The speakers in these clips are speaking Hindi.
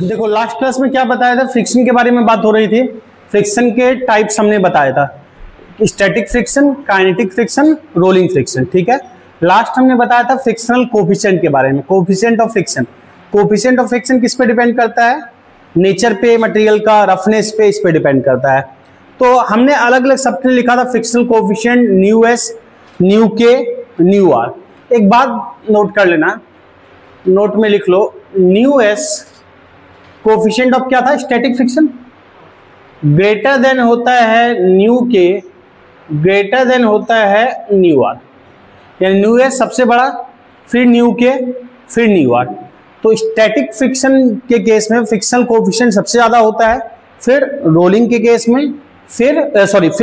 देखो लास्ट क्लास में क्या बताया था, फ्रिक्शन के बारे में बात हो रही थी। फ्रिक्शन के टाइप्स हमने बताया था, static friction, kinetic friction, rolling friction. ठीक है, लास्ट हमने बताया था फ्रिक्शनल कोफिशिएंट के बारे में, coefficient of friction. Coefficient of friction किस पे डिपेंड करता है? नेचर पे, मटेरियल का रफनेस पे, इस पे डिपेंड करता है। तो हमने अलग अलग शब्द में लिखा था frictional coefficient, new S, new के, न्यू आर। एक बात नोट कर लेना, नोट में लिख लो, न्यू एस कोफिशिएंट ऑफ क्या था? स्टैटिक फ्रिक्शन, ग्रेटर देन होता है न्यू के, ग्रेटर देन होता है न्यू आर, यानी न्यू एस सबसे बड़ा, फिर न्यू के, फिर न्यू आर। तो स्टैटिक फ्रिक्शन के केस में फ्रिक्शनल कोफिशिएंट सबसे ज्यादा होता है, फिर रोलिंग के केस में, फिर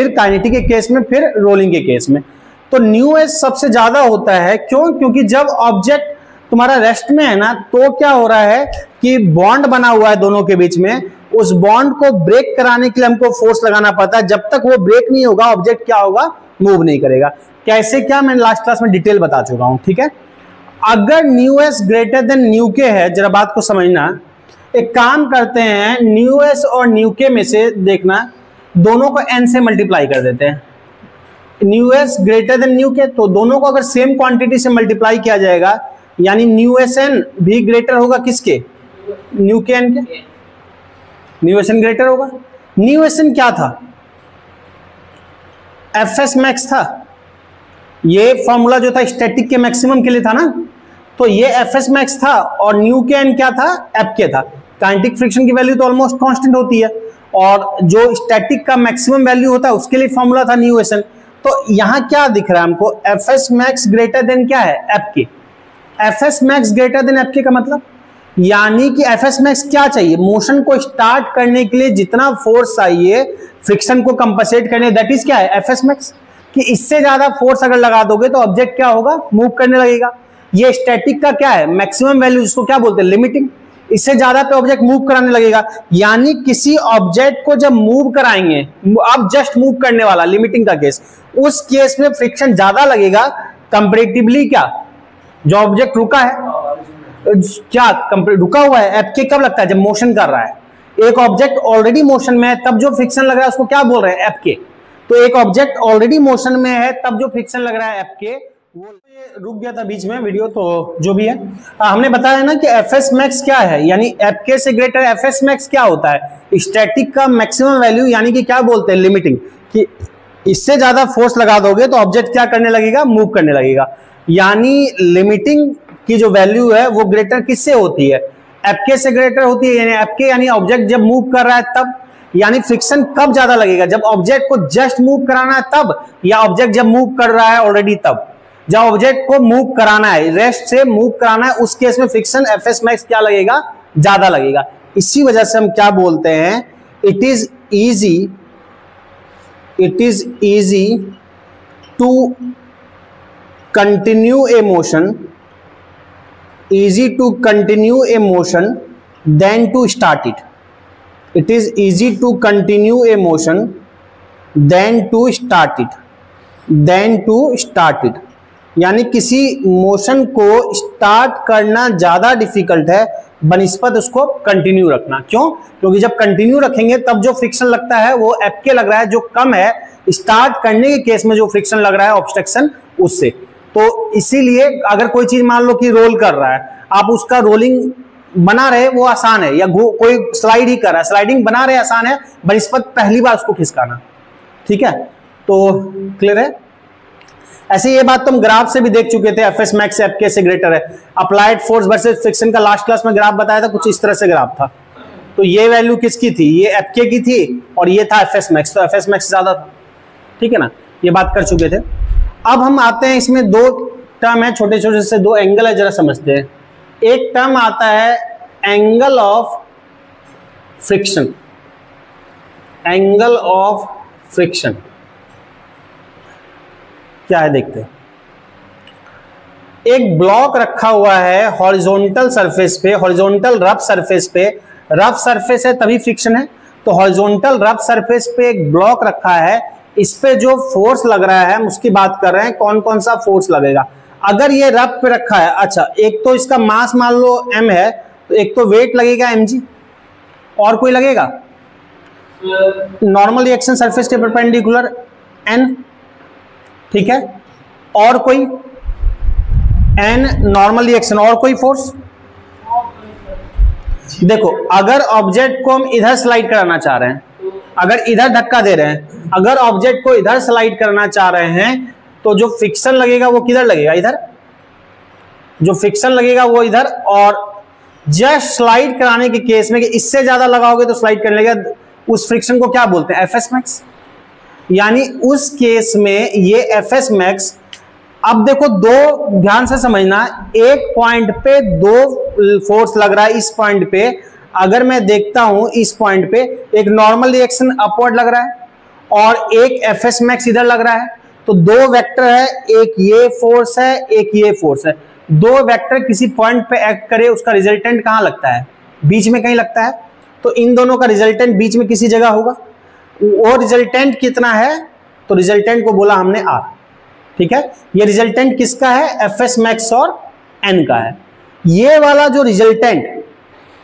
काइनेटिक के केस में, फिर रोलिंग के केस में। तो न्यू एस सबसे ज्यादा होता है, क्यों? क्योंकि जब ऑब्जेक्ट तुम्हारा रेस्ट में है ना, तो क्या हो रहा है कि बॉन्ड बना हुआ है दोनों के बीच में, उस बॉन्ड को ब्रेक कराने के लिए हमको फोर्स लगाना पड़ता है। जब तक वो ब्रेक नहीं होगा, ऑब्जेक्ट क्या होगा? मूव नहीं करेगा। कैसे क्या, मैं लास्ट क्लास में डिटेल बता चुका हूं। ठीक है, अगर new S greater than new के है, जरा बात को समझना। एक काम करते हैं, न्यू एस और न्यू के में से देखना, दोनों को एन से मल्टीप्लाई कर देते हैं। Mu S greater than new के, तो दोनों को अगर सेम क्वांटिटी से मल्टीप्लाई किया जाएगा, यानी न्यू एस एन भी ग्रेटर होगा किसके? न्यू के एन के। न्यू एस एन ग्रेटर होगा। न्यू एस एन क्या था? एफ एस मैक्स था। ये फॉर्मूला जो था स्टैटिक के मैक्सिमम के लिए था ना, तो ये एफ एस मैक्स था, और न्यू के एन क्या था? एफ के था। काइनेटिक फ्रिक्शन की वैल्यू तो ऑलमोस्ट कांस्टेंट होती है, और जो स्टैटिक का मैक्सिमम वैल्यू होता है उसके लिए फॉर्मूला था न्यू एस एन। तो यहां क्या दिख रहा है हमको? F S max greater than क्या है? एफ के। F S max greater than F के का मतलब, यानी कि एफ एस मैक्स क्या चाहिए? मोशन को स्टार्ट करने के लिए जितना फोर्स चाहिए फ्रिक्शन को कंपनसेट करने, दैट इज क्या है? F S max. कि इससे ज्यादा फोर्स अगर लगा दोगे तो ऑब्जेक्ट क्या होगा? मूव करने लगेगा। ये स्टैटिक का क्या है? मैक्सिमम वैल्यू, जिसको क्या बोलते हैं? लिमिटिंग। इससे ज्यादा पे ऑब्जेक्ट मूव कराने लगेगा, यानी किसी ऑब्जेक्ट को जब मूव कराएंगे, अब जस्ट मूव करने वाला, लिमिटिंग का केस, उस केस में फ्रिक्शन ज्यादा लगेगा कंपैरेटिवली क्या? जो ऑब्जेक्ट रुका है, क्या रुका हुआ है, एफ के कब लगता है? जब मोशन कर रहा है। एक ऑब्जेक्ट ऑलरेडी मोशन में है, तब जो फ्रिक्शन लग रहा है उसको क्या बोल रहे हैं? एफ के। तो एक ऑब्जेक्ट ऑलरेडी मोशन में है, तब जो फ्रिक्शन लग रहा है एफ के, वो रुक गया था बीच में वीडियो, तो जो भी है हमने बताया ना कि एफ एस मैक्स क्या है, यानी एफ के से ग्रेटर एफ एस मैक्स क्या होता है? स्टैटिक का मैक्सिमम वैल्यू, यानी कि क्या बोलते हैं? लिमिटिंग। कि इससे ज्यादा फोर्स लगा दोगे तो ऑब्जेक्ट क्या करने लगेगा? मूव करने लगेगा। यानी लिमिटिंग की जो वैल्यू है वो ग्रेटर किससे होती है? एफ के से ग्रेटर होती है। यानी एफ के यानी ऑब्जेक्ट जब मूव कर रहा है तब, यानी फ्रिक्शन कब ज्यादा लगेगा? जब ऑब्जेक्ट को जस्ट मूव कराना है तब, या ऑब्जेक्ट जब मूव कर रहा है ऑलरेडी तब? जब ऑब्जेक्ट को मूव कराना है, रेस्ट से मूव कराना है, उस केस में फ्रिक्शन एफ एस मैक्स क्या लगेगा? ज्यादा लगेगा। इसी वजह से हम क्या बोलते हैं? It is easy to continue a motion, easy to continue a motion than to start it. It is easy to continue a motion than to start it. Than to start it. यानी किसी मोशन को स्टार्ट करना ज्यादा डिफिकल्ट है बनिस्बत उसको कंटिन्यू रखना। क्यों? क्योंकि जब कंटिन्यू रखेंगे तब जो फ्रिक्शन लगता है वो एफ के लग रहा है, जो कम है स्टार्ट करने के केस में जो फ्रिक्शन लग रहा है ऑब्स्ट्रक्शन उससे। तो इसीलिए अगर कोई चीज मान लो कि रोल कर रहा है, आप उसका रोलिंग बना रहे वो आसान है, या कोई स्लाइड ही कर रहा है, स्लाइडिंग बना रहे आसान है बनिस्बत पहली बार उसको खिसकाना। ठीक है, तो क्लियर है? ऐसे ये बात तुम ग्राफ से भी देख चुके थे, एफ एस मैक्स एफ के से ग्रेटर है। अप्लाइड फोर्स वर्सेस फ्रिक्शन का लास्ट क्लास में ग्राफ बताया था, कुछ इस तरह से ग्राफ था। तो ये वैल्यू किसकी थी? ये एफ के की थी, और ये था एफ एस मैक्स, तो एफ एस मैक्स ज्यादा था। ठीक है ना, ये बात कर चुके थे। अब हम आते हैं, इसमें दो टर्म है, छोटे छोटे से दो एंगल है, जरा समझते हैं। एक टर्म आता है angle of friction, angle of friction क्या है देखते हैं। एक ब्लॉक रखा हुआ है हॉरिजॉन्टल सरफेस पे, हॉरिजॉन्टल रफ सरफेस पे, रफ सरफेस है तभी फ्रिक्शन है, तो हॉरिजॉन्टल रफ सरफेस पे एक ब्लॉक रखा है, इस पे जो फोर्स लग रहा है हम उसकी बात कर रहे हैं, कौन कौन सा फोर्स लगेगा। अगर ये रफ पे रखा है, अच्छा एक तो इसका मास मान लो m है, तो एक तो वेट लगेगा mg, और कोई लगेगा? नॉर्मल रिएक्शन सरफेस के परपेंडिकुलर n, ठीक है, और कोई n नॉर्मल रिएक्शन, और कोई फोर्स? देखो अगर ऑब्जेक्ट को हम इधर स्लाइड कराना चाह रहे हैं, अगर इधर धक्का दे रहे हैं, अगर ऑब्जेक्ट को इधर स्लाइड करना चाह रहे हैं, तो जो फ्रिक्शन लगेगा वो किधर लगेगा? इधर। जो फ्रिक्शन लगेगा वो इधर, और जस्ट स्लाइड कराने के केस में कि इससे ज्यादा लगाओगे तो स्लाइड करने लगेगा, उस फ्रिक्शन को क्या बोलते हैं? FS max. यानी उस केस में ये एफएस मैक्स। अब देखो दो, ध्यान से समझना, एक पॉइंट पे दो फोर्स लग रहा है। इस पॉइंट पे अगर मैं देखता हूं, इस पॉइंट पे एक नॉर्मल रिएक्शन अपवर्ड लग रहा है और एक एफएस मैक्स इधर लग रहा है, तो दो वेक्टर है, एक ये फोर्स है, एक ये फोर्स है। दो वेक्टर किसी पॉइंट पे एक्ट करे, उसका रिजल्टेंट कहां लगता है? बीच में कहीं लगता है। तो इन दोनों का रिजल्टेंट बीच में किसी जगह होगा। वो रिजल्टेंट कितना है? तो रिजल्टेंट को बोला हमने आर, ठीक है। ये रिजल्टेंट किसका है? एफएस मैक्स और एन का है। ये वाला जो रिजल्टेंट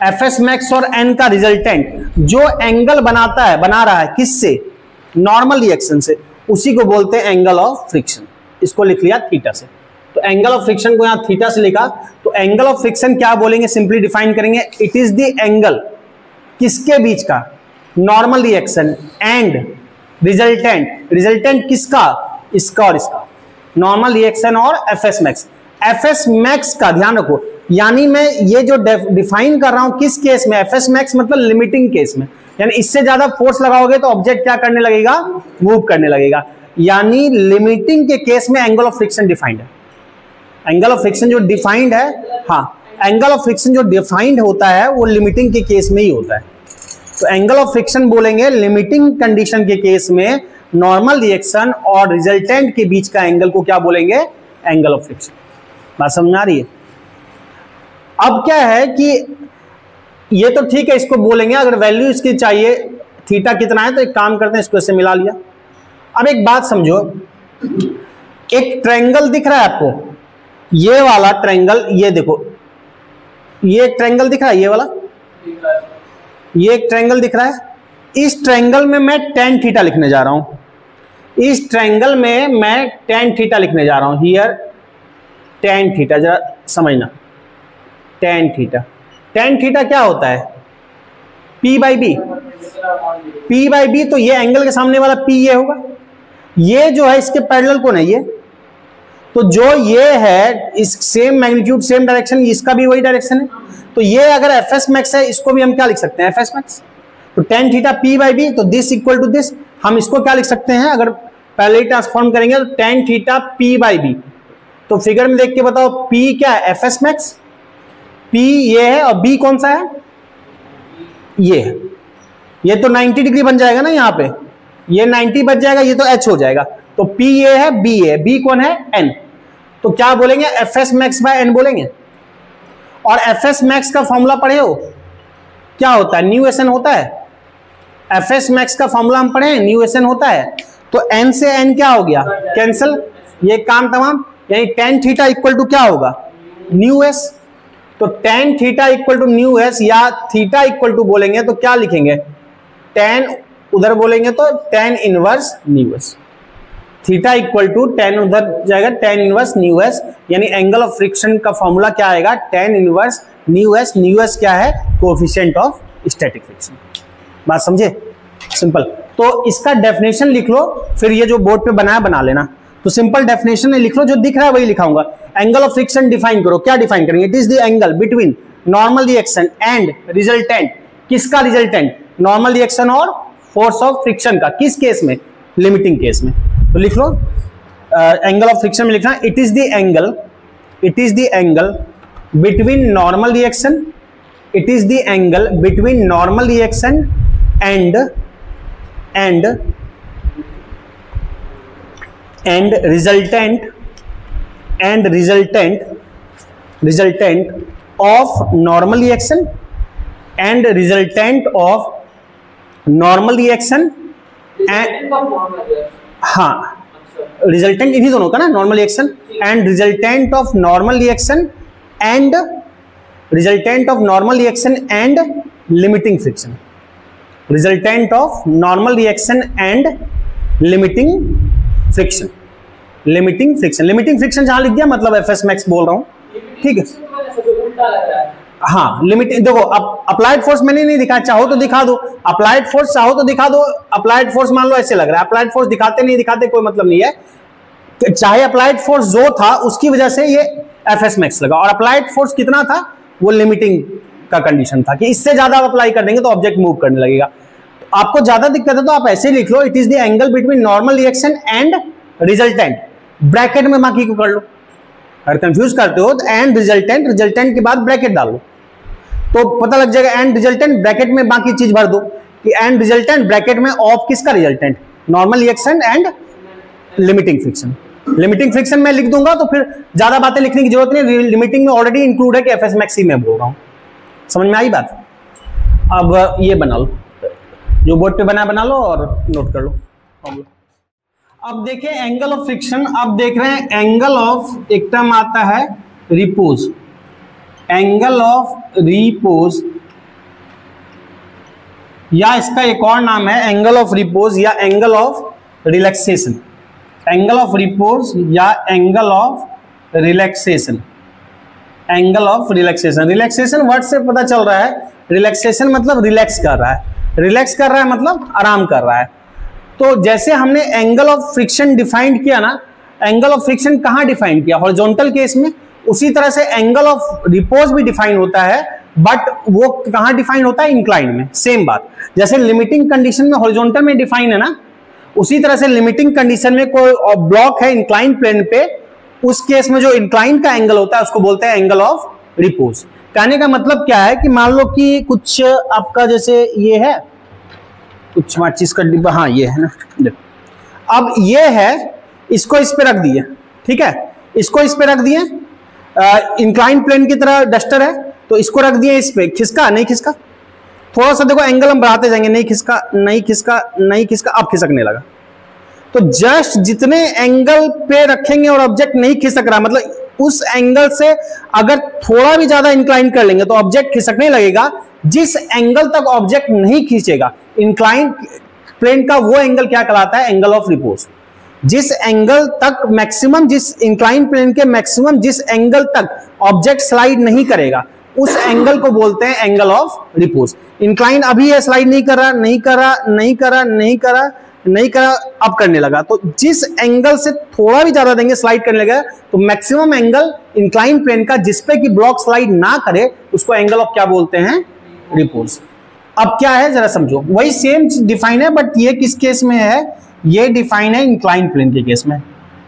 एफएस मैक्स और एन का रिजल्टेंट जो एंगल बनाता है, बना रहा है किससे? नॉर्मल रिएक्शन से, उसी को बोलते हैं एंगल ऑफ फ्रिक्शन। इसको लिख लिया थीटा से, तो एंगल ऑफ फ्रिक्शन को यहां थीटा से लिखा। तो एंगल ऑफ फ्रिक्शन क्या बोलेंगे? सिंपली डिफाइन करेंगे, इट इज द एंगल किसके बीच का? Normal reaction and resultant. Resultant किसका? इसका और इसका, नॉर्मल रिएक्शन और एफएस मैक्स। एफएस मैक्स का ध्यान रखो, यानी मैं ये जो डिफाइन कर रहा हूं किस केस में? एफएस मैक्स मतलब लिमिटिंग केस में, यानी इससे ज्यादा फोर्स लगाओगे तो ऑब्जेक्ट क्या करने लगेगा? मूव करने लगेगा। यानी लिमिटिंग के केस में एंगल ऑफ फ्रिक्शन डिफाइंड है। एंगल ऑफ फ्रिक्शन जो डिफाइंड है, हाँ, एंगल ऑफ फ्रिक्शन जो डिफाइंड होता है वो लिमिटिंग के केस में ही होता है। तो एंगल ऑफ फ्रिक्शन बोलेंगे लिमिटिंग कंडीशन के केस में नॉर्मल रिएक्शन और रिजल्टेंट के बीच का एंगल को क्या बोलेंगे? Angle of friction. बात समझ आ रही है? अब क्या है कि ये तो ठीक है, इसको बोलेंगे। अगर वैल्यू इसकी चाहिए थीटा कितना है, तो एक काम करते हैं, इसको ऐसे मिला लिया। अब एक बात समझो, एक ट्रायंगल दिख रहा है आपको, ये वाला ट्रायंगल, ये देखो, ये एक ट्रायंगल दिख रहा है, ये वाला, ये एक ट्रायंगल दिख रहा है। इस ट्रायंगल में मैं tan थीटा लिखने जा रहा हूं। इस ट्रायंगल में मैं tan थीटा लिखने जा रहा हूं। हियर tan थीटा, जरा समझना, tan थीटा। tan थीटा क्या होता है? P by B. P by B, तो ये एंगल के सामने वाला P ये होगा। ये जो है इसके पैरेलल कौन है? ये। तो जो ये है इस सेम मैग्नीट्यूड सेम डायरेक्शन, इसका भी वही डायरेक्शन है। तो ये अगर एफएस मैक्स है, इसको भी हम क्या लिख सकते हैं? FS max. तो tan theta P by B, तो दिस इक्वल टू दिस। हम इसको क्या लिख सकते हैं? अगर पहले ही ट्रांसफॉर्म करेंगे तो tan theta P by B. तो फिगर में देख के बताओ, P क्या है? FS max. P ये है और B कौन सा है? ये है। ये तो 90 डिग्री बन जाएगा ना, यहाँ पे ये 90 बच जाएगा, ये तो H हो जाएगा। तो P ये है, B है, B कौन है? N। तो क्या बोलेंगे? एफएस मैक्स बाय N बोलेंगे। और एफएस मैक्स का फॉर्मूला पढ़े हो? क्या होता है? न्यू एस एन होता है। एफएस मैक्स का फॉर्मूला हम पढ़े हैं, न्यू एस एन होता है। तो N से N क्या हो गया? कैंसिल, ये काम तमाम। यानी tan थीटा इक्वल टू क्या होगा? Mu S. तो tan theta equal to mu S, या थीटा इक्वल टू बोलेंगे तो क्या लिखेंगे? tan उधर बोलेंगे तो tan inverse mu S. Theta equal to tan उधर जाएगा, tan इनवर्स न्यू एस। यानी एंगल ऑफ फ्रिक्शन का फॉर्मूला क्या आएगा? tan inverse mu S. Mu S क्या है? Coefficient of static friction. बात समझे? सिंपल। तो इसका डेफिनेशन लिख लो, फिर ये जो बोर्ड पे बनाया बना लेना। तो सिंपल डेफिनेशन लिख लो, जो दिख रहा है वही लिखाऊंगा। एंगल ऑफ फ्रिक्शन डिफाइन करो। क्या डिफाइन करेंगे? It is the angle between normal reaction and resultant. किसका रिजल्टेंट? नॉर्मल रिएक्शन और फोर्स ऑफ फ्रिक्शन का। किस केस में? लिमिटिंग केस में। तो लिख लो, एंगल ऑफ फ्रिक्शन में लिखना, it is the angle, it is the angle between normal reaction, it is the angle between normal reaction and resultant of normal reaction and resultant of normal reaction and हाँ, रिजल्टेंट इन्हीं दोनों का ना, normal reaction and resultant of normal reaction and resultant of normal reaction and limiting friction, resultant of normal reaction and limiting friction. Limiting friction, limiting friction जहां लिख दिया मतलब एफएस मैक्स बोल रहा हूं, ठीक है। हाँ लिमिट, देखो अब अप्लाइड फोर्स मैंने नहीं दिखाया, चाहो तो दिखा दो अप्लाइड फोर्स, चाहो तो दिखा दो अप्लाइड फोर्स, मान लो ऐसे लग रहा है अप्लाइड फोर्स, दिखाते नहीं दिखाते कोई मतलब नहीं है, चाहे अप्लाइड फोर्स जो था उसकी वजह से ये एफएस मैक्स लगा, और अप्लाइड फोर्स कितना था, वो लिमिटिंग का कंडीशन था कि इससे ज्यादा अप्लाई कर देंगे तो ऑब्जेक्ट मूव करने लगेगा। आपको ज्यादा दिक्कत है तो आप ऐसे लिख लो, it is the angle between normal reaction and resultant, bracket में बाकी को कर लो, अगर कंफ्यूज करते हो तो एंड रिजल्टेंट, रिजल्टेंट के बाद ब्रैकेट डाल लो तो पता लग जाएगा, एंड रिजल्टेंट ब्रैकेट में बाकी चीज भर दो कि एंड रिजल्टेंट ब्रैकेट में ऑफ किसका resultant, normal reaction and limiting friction. Limiting friction में लिख दूंगा तो फिर ज्यादा बातें लिखने की जरूरत नहीं, लिमिटिंग में ऑलरेडी इंक्लूड है कि एफएस मैक्स ही मैं बोल रहा हूं, समझ में आई बात। अब ये बना लो, जो बोर्ड पे बना लो और नोट कर लो। अब देखिए एंगल ऑफ फ्रिक्शन, अब देख रहे हैं एंगल ऑफ, एक टर्म आता है रिपोज, एंगल ऑफ रिपोज, या इसका एक और नाम है एंगल ऑफ रिपोज या angle of relaxation, angle of repose या angle of relaxation, angle of relaxation. Relaxation word से पता चल रहा है, रिलैक्सेशन मतलब रिलैक्स कर रहा है, रिलैक्स कर रहा है मतलब आराम कर रहा है। तो जैसे हमने एंगल ऑफ फ्रिक्शन डिफाइन किया ना, एंगल ऑफ फ्रिक्शन कहां डिफाइन किया, हॉरिजॉन्टल केस में, उसी तरह से एंगल ऑफ रिपोज भी डिफाइन होता है, बट वो कहां डिफाइन होता है, इंक्लाइन में। सेम बात, जैसे लिमिटिंग कंडीशन में हॉरिजॉन्टल में डिफाइन है ना, उसी तरह से लिमिटिंग कंडीशन में कोई ब्लॉक है इंक्लाइन प्लेन पे, उस केस में जो इंक्लाइन का एंगल होता है उसको बोलते हैं एंगल ऑफ रिपोज। कहने का मतलब क्या है कि मान लो कि कुछ आपका जैसे ये है, कुछ माचिस का डिब्बा, हाँ ये है ना, देखो अब ये है, इसको इस पे रख दिए, ठीक है, इसको इस पे रख दिए, इंक्लाइन प्लेन की तरह डस्टर है तो इसको रख दिए इस पे, खिसका नहीं खिसका, थोड़ा सा देखो एंगल हम बढ़ाते जाएंगे, नहीं खिसका नहीं खिसका नहीं खिसका, अब खिसकने लगा। तो जस्ट जितने एंगल पे रखेंगे और ऑब्जेक्ट नहीं खिसक रहा, मतलब उस एंगल से अगर थोड़ा भी ज्यादा इंक्लाइन कर लेंगे तो ऑब्जेक्ट खिसकने लगेगा, जिस एंगल तक ऑब्जेक्ट नहीं खींचेगा इंक्लाइन प्लेन का, वो एंगल क्या कहलाता है, एंगल ऑफ रिपोज। जिस एंगल तक मैक्सिमम, जिस इंक्लाइन प्लेन के मैक्सिमम जिस एंगल तक ऑब्जेक्ट स्लाइड नहीं करेगा, उस एंगल को बोलते हैं एंगल ऑफ रिपोज। इंक्लाइन अभी है, स्लाइड नहीं कर रहा, नहीं कर रहा, नहीं कर रहा, नहीं कर रहा, नहीं करा, अब करने लगा, तो जिस एंगल से थोड़ा भी ज्यादा देंगे स्लाइड करने लगा, तो मैक्सिमम एंगल इंक्लाइन प्लेन का जिसपे कि ब्लॉक स्लाइड ना करे, उसको एंगल ऑफ क्या बोलते हैं, रिपोज। अब क्या है जरा समझो, वही सेम डिफाइन है, बट ये किस केस में है, ये डिफाइन है इंक्लाइन प्लेन के केस में।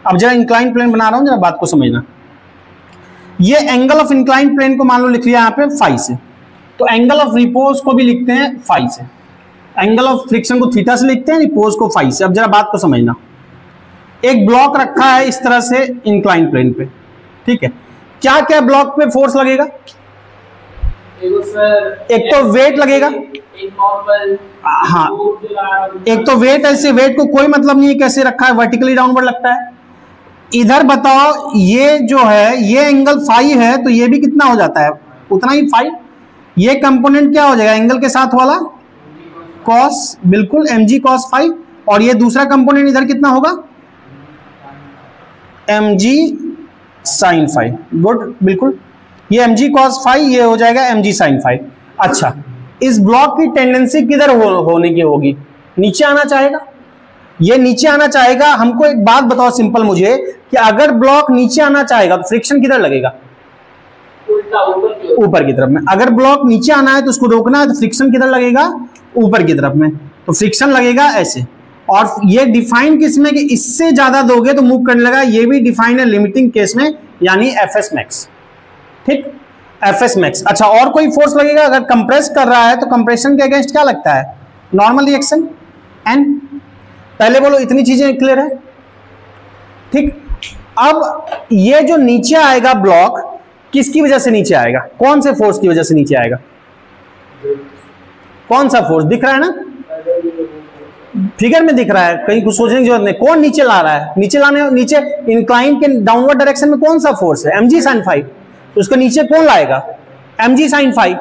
अब जरा इंक्लाइन प्लेन बना रहा हूं, जरा बात को समझना। ये एंगल ऑफ इंक्लाइन प्लेन को मान लो लिख लिया यहाँ पे फाई से, तो एंगल ऑफ रिपोज को भी लिखते हैं फाई से, एंगल ऑफ फ्रिक्शन को थीटा से लिखते हैं, रिपोज को फाई से। अब जरा बात को समझना, एक ब्लॉक रखा है इस तरह से इंक्लाइन प्लेन पे, ठीक है, क्या क्या ब्लॉक पे फोर्स लगेगा, एक तो वेट लगेगा, हाँ एक तो वेट, ऐसे वेट को कोई मतलब नहीं है कैसे रखा है, वर्टिकली डाउनवर्ड लगता है। इधर बताओ, ये जो है ये एंगल फाई है, तो ये भी कितना हो जाता है, उतना ही फाई। ये कंपोनेंट क्या हो जाएगा, एंगल के साथ वाला कॉस, बिल्कुल mg cos फाई, और ये दूसरा कंपोनेंट इधर कितना होगा, mg sin फाई, गुड, बिल्कुल, ये mg cos फाई, ये हो जाएगा mg sin फाई। अच्छा, इस ब्लॉक की टेंडेंसी किधर होने की होगी, नीचे आना चाहेगा, ये नीचे आना चाहेगा। हमको एक बात बताओ सिंपल मुझे, कि अगर ब्लॉक नीचे आना चाहेगा तो फ्रिक्शन किधर लगेगा, ऊपर की तरफ में। अगर ब्लॉक नीचे आना है तो उसको रोकना है तो फ्रिक्शन किधर लगेगा, ऊपर की तरफ में, तो फ्रिक्शन लगेगा ऐसे। और ये डिफाइन किसमें कि इससे ज्यादा दोगे तो मूव करने लगा, ये भी डिफाइन है लिमिटिंग केस में, यानी एफएस मैक्स, ठीक, एफएस मैक्स। अच्छा, और कोई फोर्स लगेगा, अगर कंप्रेस कर रहा है तो कंप्रेशन के अगेंस्ट क्या लगता है, नॉर्मल रिएक्शन एन। पहले बोलो इतनी चीजें क्लियर है, ठीक। अब ये जो नीचे आएगा ब्लॉक, किसकी वजह से नीचे आएगा, कौन से फोर्स की वजह से नीचे आएगा, कौन सा फोर्स दिख रहा है ना, फिगर में दिख रहा है, कहीं कुछ सोचने की जरूरत नहीं। कौन नीचे ला रहा है, नीचे लाने, नीचे इंक्लाइन के डाउनवर्ड डायरेक्शन में कौन सा फोर्स है, mg sin फाई, तो उसको नीचे कौन लाएगा, mg sin फाई।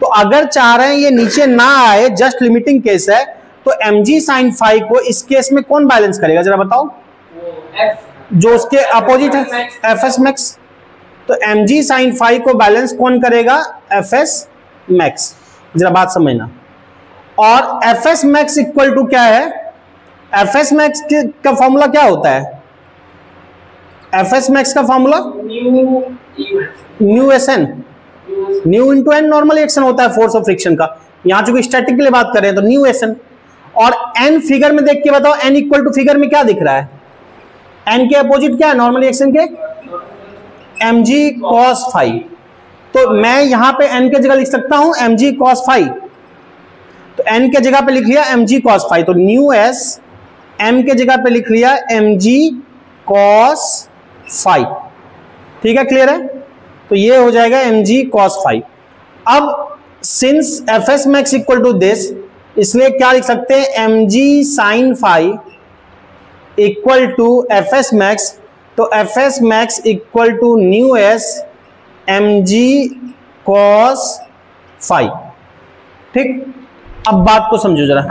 तो अगर चाह रहे हैं ये नीचे ना आए, जस्ट लिमिटिंग केस है, तो mg sin phi को इस केस में कौन बैलेंस करेगा जरा बताओ? जो उसके अपोजिट है fs max। तो mg sin phi को बैलेंस कौन करेगा? fs max। जरा बात समझना। और fs max इक्वल टू क्या है? fs max का फॉर्मूला क्या होता है? fs max का formula mu S N, mu into N normal action होता है फोर्स ऑफ फ्रिक्शन का। यहां चूंकि स्टैटिक के लिए बात कर रहे हैं तो न्यू एस एन। और एन फिगर में देख के बताओ, एन इक्वल टू फिगर में क्या दिख रहा है? एन के अपोजिट क्या है नॉर्मल एक्शन के? mg cos phi। तो मैं यहां पे n के जगह लिख सकता हूं mg cos phi। तो n के जगह पे लिख लिया mg cos phi, तो न्यू एस m के जगह पे लिख लिया mg cos phi। ठीक है, क्लियर है? तो ये हो जाएगा mg cos phi। अब since fs max equal to this, इसलिए क्या लिख सकते हैं? mg sin phi equal to fs max। तो fs max equal to mu S mg cos phi। ठीक, अब बात को समझो जरा।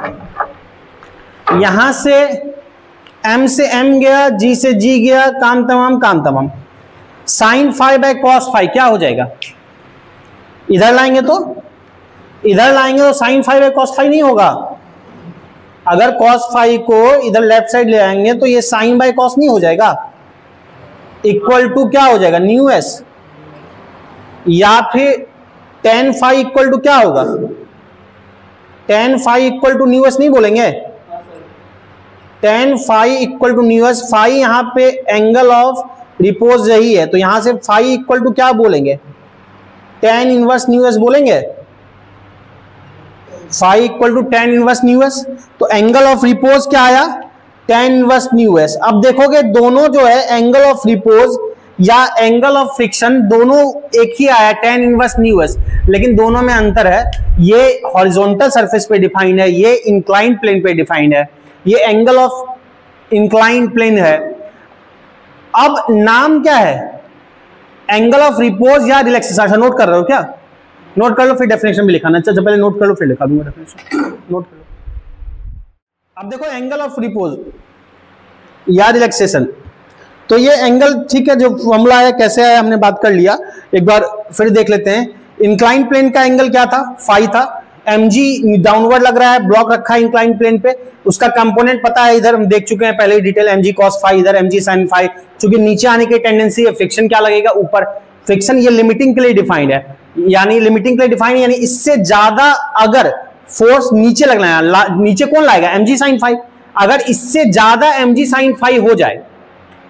यहां से m से m गया, g से g गया, काम तमाम काम तमाम। sin phi by cos phi क्या हो जाएगा? इधर लाएंगे तो sin phi by cos phi नहीं होगा। अगर cos phi को इधर लेफ्ट साइड ले आएंगे तो ये sin बाय cos नहीं हो जाएगा, इक्वल टू क्या हो जाएगा? New S. या फिर tan phi इक्वल टू क्या होगा? tan phi equal to mu S नहीं बोलेंगे? tan phi equal to mu S. phi यहां पे एंगल ऑफ रिपोज यही है, तो यहां से phi इक्वल टू क्या बोलेंगे? tan इनवर्स न्यू एस बोलेंगे। phi equal to tan inverse mu S. तो एंगल ऑफ रिपोज क्या आया? tan inverse mu S. अब देखोगे दोनों जो है एंगल ऑफ रिपोज या एंगल ऑफ फ्रिक्शन दोनों एक ही आया, tan इनवर्स न्यू एस, लेकिन दोनों में अंतर है। ये हॉरिजॉन्टल सरफेस पे डिफाइंड है, ये इंक्लाइंड प्लेन पे डिफाइंड है, ये एंगल ऑफ इंक्लाइंड प्लेन है। अब नाम क्या है? एंगल ऑफ रिपोज या रिलैक्सेशन। नोट कर रहे हो क्या? नोट कर लो, फिर डेफिनेशन भी लिखाना। अच्छा, पहले नोट कर लो फिर लिखा दूंगा डेफिनेशन। नोट कर लो। अब देखो एंगल ऑफ रिपोज या रिलैक्सेशन, तो ये एंगल ठीक है, जो फॉर्मूला है कैसे आया हमने बात कर लिया, एक बार फिर देख लेते हैं। इंक्लाइंड प्लेन का एंगल क्या था? फाई था। mg डाउनवर्ड लग रहा है, ब्लॉक रखा है इंक्लाइंड प्लेन पे, उसका कंपोनेंट पता है, इधर हम देख चुके हैं पहले डिटेल, mg cos phi, इधर mg sin phi। चूंकि नीचे आने की टेंडेंसी है, फ्रिक्शन क्या लगेगा? ऊपर। फ्रिक्शन ये लिमिटिंग के लिए डिफाइंड है, यानी लिमिटिंग के लिए डिफाइंड, यानी इससे ज्यादा अगर फोर्स नीचे लगना है, नीचे कौन लाएगा? mg sin phi। अगर इससे ज्यादा mg sin phi हो जाए,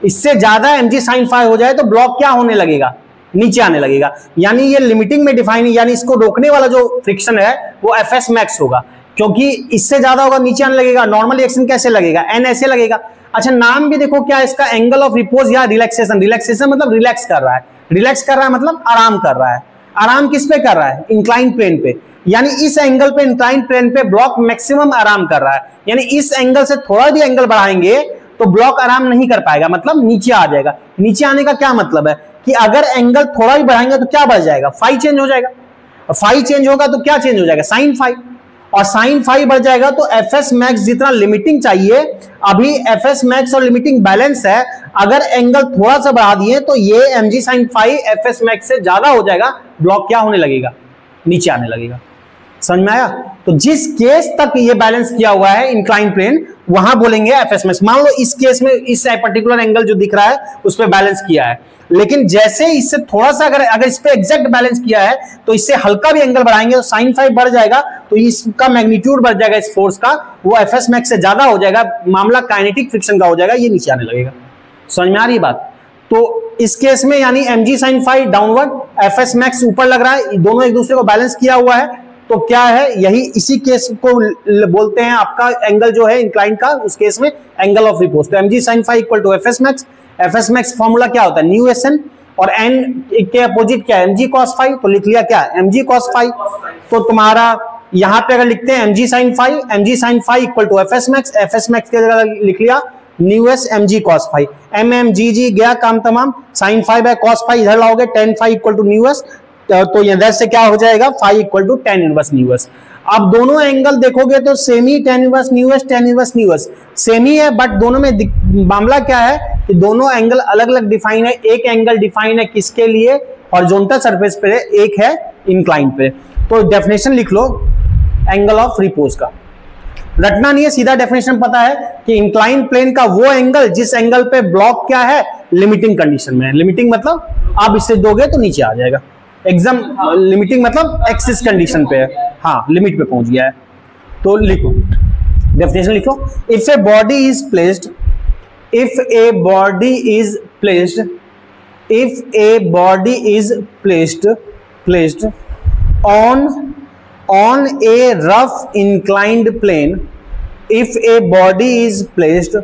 इससे ज्यादा mg sin phi हो जाए, तो ब्लॉक क्या होने लगेगा? नीचे आने लगेगा। यानी ये लिमिटिंग में डिफाइन, यानी इसको रोकने वाला जो फ्रिक्शन है वो fs max होगा, क्योंकि इससे ज्यादा होगा, नीचे आने लगेगा। नॉर्मल एक्शन कैसे लगेगा? n ऐसे लगेगा। अच्छा, नाम भी देखो क्या इसका? एंगल ऑफ रिपोज या रिलैक्सेशन। रिलैक्सेशन मतलब रिलैक्स कर रहा है, रिलैक्स कर रहा है मतलब आराम कर रहा है। आराम किस पे कर रहा है? इंक्लाइंड प्लेन पे। यानी इस एंगल पे, इंक्लाइंड प्लेन पे ब्लॉक मैक्सिमम आराम कर रहा है। यानी इस एंगल से थोड़ा भी एंगल बढ़ाएंगे तो ब्लॉक आराम नहीं कर पाएगा, मतलब नीचे आ जाएगा। नीचे आने का क्या मतलब है कि अगर एंगल थोड़ा भी बढ़ाएंगे तो क्या बढ़ जाएगा? फाई चेंज हो जाएगा। फाई चेंज होगा तो क्या चेंज हो जाएगा? Sine phi. और साइन फाई बढ़ जाएगा तो fs max जितना लिमिटिंग चाहिए, अभी fs max और लिमिटिंग बैलेंस है, अगर एंगल थोड़ा सा बढ़ा दिए तो ये mg sin phi fs max से ज्यादा हो जाएगा, ब्लॉक क्या होने लगेगा? नीचे आने लगेगा। समझ में आया? तो जिस केस तक ये बैलेंस किया हुआ है इंक्लाइन प्लेन, वहां बोलेंगे fs max। मान लो इस केस में इस पर्टिकुलर एंगल जो दिख रहा है उस पर बैलेंस किया है, लेकिन जैसे इससे थोड़ा सा अगर इस पे एग्जैक्ट बैलेंस किया है तो इससे हल्का भी एंगल बढ़ाएंगे तो साइन फाई बढ़ जाएगा, तो इसका मैग्नीट्यूड बढ़ जाएगा, इस फोर्स का, वो fs max से ज्यादा हो जाएगा, मामला काइनेटिक फ्रिक्शन का हो जाएगा, ये नीचे आने लगेगा। समझ में आ रही बात? तो इस केस में यानी mg sin phi downward, fs max ऊपर लग रहा है, दोनों एक दूसरे को बैलेंस किया हुआ है, तो क्या है? यही इसी केस को बोलते हैं आपका एंगल जो है इंक्लाइन का, उस केस में एंगल ऑफ रिपोज। तो mg sin phi equal to fs max। fs max formula क्या होता है? न्यू एस एन, और n के अपोजिट क्या है? mg cos phi। तो लिख लिया क्या? mg cos phi। तो तुम्हारा यहां पे अगर लिखते हैं mg sin phi equal to fs max के जगह लिख लिया mu S mg cos phi। g गया काम तमाम, sin phi by cos phi इधर लाओगे, tan phi equal to mu S, तो इधर से क्या हो जाएगा, phi equal to tan inverse mu S. अब दोनों एंगल देखोगे तो सेम ही tan इनवर्स न्यूएस सेम ही है, बट दोनों में मामला क्या है कि दोनों एंगल अलग अलग डिफाइन है। एक एंगल डिफाइन है किसके लिए, हॉरिजॉन्टल सरफेस पे, एक है इंक्लाइन पे। तो डेफिनेशन लिख लो एंगल ऑफ रिपोज का, रटना नहीं है, सीधा डेफिनेशन पता है कि इंक्लाइन प्लेन का वो एंगल जिस एंगल पे ब्लॉक क्या है, लिमिटिंग कंडीशन में है। लिमिटिंग मतलब आप इससे दोगे तो नीचे आ जाएगा, एग्जाम लिमिटिंग मतलब एक्सिस कंडीशन पे है, हाँ लिमिट पे पहुंच गया है। तो लिखो डेफिनेशन लिखो, if a body is placed, if a body is placed, if a body is placed on a rough inclined plane, if a body is placed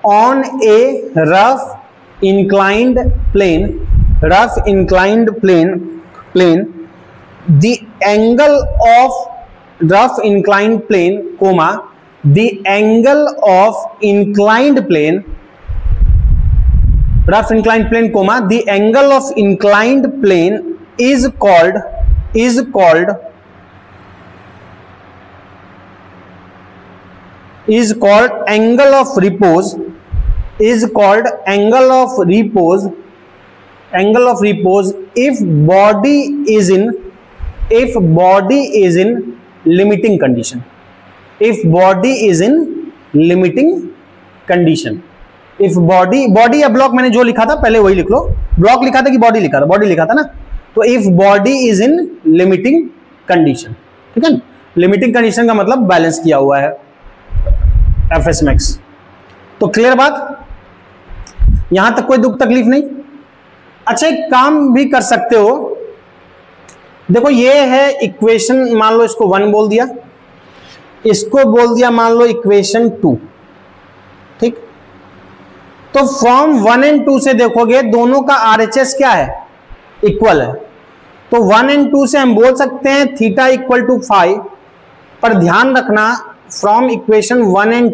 on a rough inclined plane, the angle of rough inclined plane, comma, the angle of inclined plane, rough inclined plane, comma, the angle of inclined plane is called angle of repose, is called angle of repose if body is in limiting condition, if body is in limiting condition, if body या ब्लॉक मैंने जो लिखा था पहले वही लिख लो, ब्लॉक लिखा था कि बॉडी लिखा था, बॉडी लिखा था ना, तो if body is in limiting condition, ठीक है ना, लिमिटिंग कंडीशन का मतलब बैलेंस किया हुआ है एफएस मैक्स। तो क्लियर बात, यहां तक कोई दुख तकलीफ नहीं। अच्छा एक काम भी कर सकते हो, देखो ये है इक्वेशन, मान लो इसको 1 बोल दिया, इसको बोल दिया मान लो इक्वेशन 2, ठीक। तो फ्रॉम 1 एंड 2 से देखोगे दोनों का आरएचएस क्या है, इक्वल है। तो 1 एंड 2 से हम बोल सकते हैं थीटा इक्वल टू फाई, पर ध्यान रखना फ्रॉम इक्वेशन 1 एंड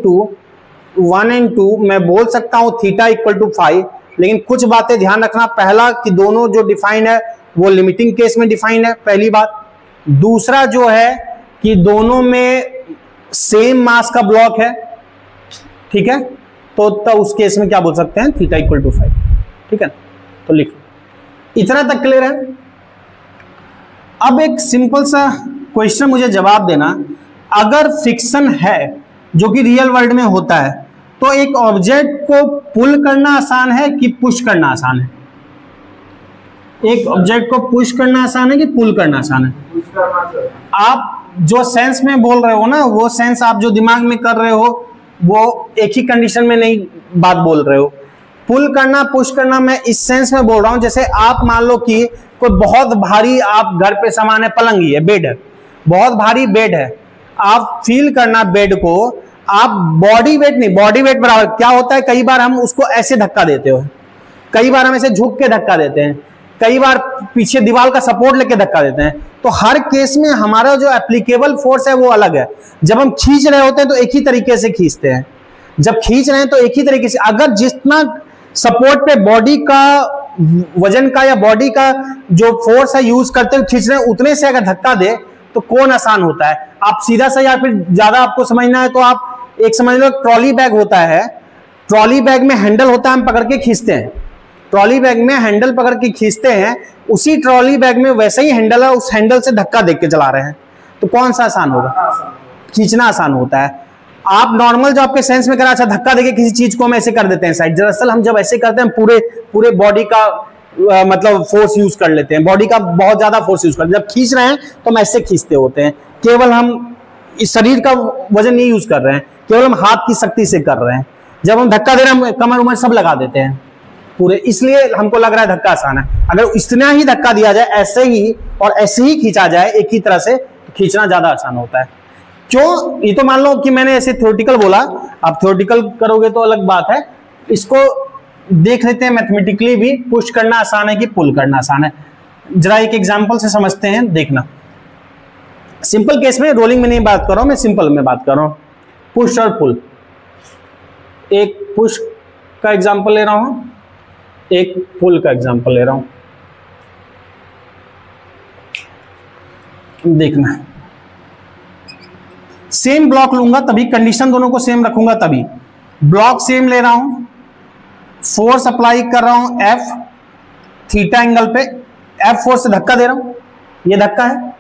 2 मैं बोल सकता हूं थीटा इक्वल टू फाई, लेकिन कुछ बातें ध्यान रखना। पहला कि दोनों जो डिफाइन है वो लिमिटिंग केस में डिफाइन है, पहली बात। दूसरा जो है कि दोनों में सेम मास का ब्लॉक है, ठीक है, तो उस केस में क्या बोल सकते हैं, थीटा इक्वल टू फाई, ठीक है। तो लिखो, इतना तक क्लियर है। अब एक सिंपल सा क्वेश्चन मुझे जवाब देना, अगर फ्रिक्शन है जो कि रियल वर्ल्ड में होता है, तो एक ऑब्जेक्ट को पुल करना आसान है कि पुश करना आसान है? एक ऑब्जेक्ट को पुश करना आसान है कि पुल करना आसान है? आप जो सेंस में बोल रहे हो ना, वो सेंस आप जो दिमाग में कर रहे हो वो एक ही कंडीशन में नहीं बात बोल रहे हो। पुल करना पुश करना मैं इस सेंस में बोल रहा हूं, जैसे आप मान लो कि कोई बहुत भारी आप घर पे सामान है, पलंग ही है, बेड है, बहुत भारी बेड है, आप फील करना बेड को, आप बॉडी वेट नहीं, बॉडी वेट बराबर क्या होता है, कई बार हम उसको ऐसे धक्का देते हो, कई बार हम ऐसे झुक के धक्का देते हैं, कई बार पीछे दीवार का सपोर्ट लेके धक्का देते हैं। तो हर केस में हमारा जो एप्लीकेबल फोर्स है वो अलग है। जब हम खींच रहे होते हैं तो एक ही तरीके से खींचते हैं, जब खींच रहे हैं तो एक ही तरीके से। अगर जितना सपोर्ट पे बॉडी का वजन का या बॉडी का जो फोर्स है यूज करते हुए खींच रहे हैं, उतने से अगर धक्का दे तो कौन आसान होता है? आप सीधा सा, या फिर ज्यादा आपको समझना है तो आप एक समझ लो, ट्रॉली बैग होता है, ट्रॉली बैग में हैंडल होता है, हम पकड़ के खींचते हैं, ट्रॉली बैग में हैंडल पकड़ के खींचते हैं, उसी ट्रॉली बैग में वैसे ही हैंडल है, उस हैंडल से धक्का देख के चला रहे हैं, तो कौन सा आसान होगा? खींचना आसान होता है। आप नॉर्मल जो आपके सेंस में करा, अच्छा धक्का देके किसी चीज को हम ऐसे कर देते हैं साइड, दरअसल हम जब ऐसे करते हैं पूरे बॉडी का मतलब फोर्स यूज कर लेते हैं, बॉडी का बहुत ज्यादा फोर्स यूज करते हैं। जब खींच रहे हैं तो हम ऐसे खींचते होते हैं, केवल हम इस शरीर का वजन नहीं यूज कर रहे हैं, केवल हम हाथ की शक्ति से कर रहे हैं। जब हम धक्का दे रहे हैं हम कमर उमर सब लगा देते हैं पूरे, इसलिए हमको लग रहा है धक्का आसान है। अगर इतना ही धक्का दिया जाए ऐसे ही और ऐसे ही खींचा जाए एक ही तरह से, तो खींचना ज्यादा आसान होता है। क्यों? ये तो मान लो कि मैंने ऐसे थ्योरेटिकल बोला, आप थ्योरेटिकल करोगे तो अलग बात है। इसको देख लेते हैं मैथमेटिकली भी, पुश करना आसान है कि पुल करना आसान है। जरा एक एग्जांपल से समझते हैं, देखना। सिंपल केस में, रोलिंग में नहीं बात कर रहा हूं मैं, सिंपल में बात कर रहा हूं, पुश और पुल। एक पुश का एग्जांपल ले रहा हूं, एक पुल का एग्जांपल ले रहा हूं। देखना सेम ब्लॉक लूंगा तभी, कंडीशन दोनों को सेम रखूंगा तभी। ब्लॉक सेम ले रहा हूं, फोर्स अप्लाई कर रहा हूं एफ थीटा एंगल पे, एफ फोर्स से धक्का दे रहा हूं, ये धक्का है,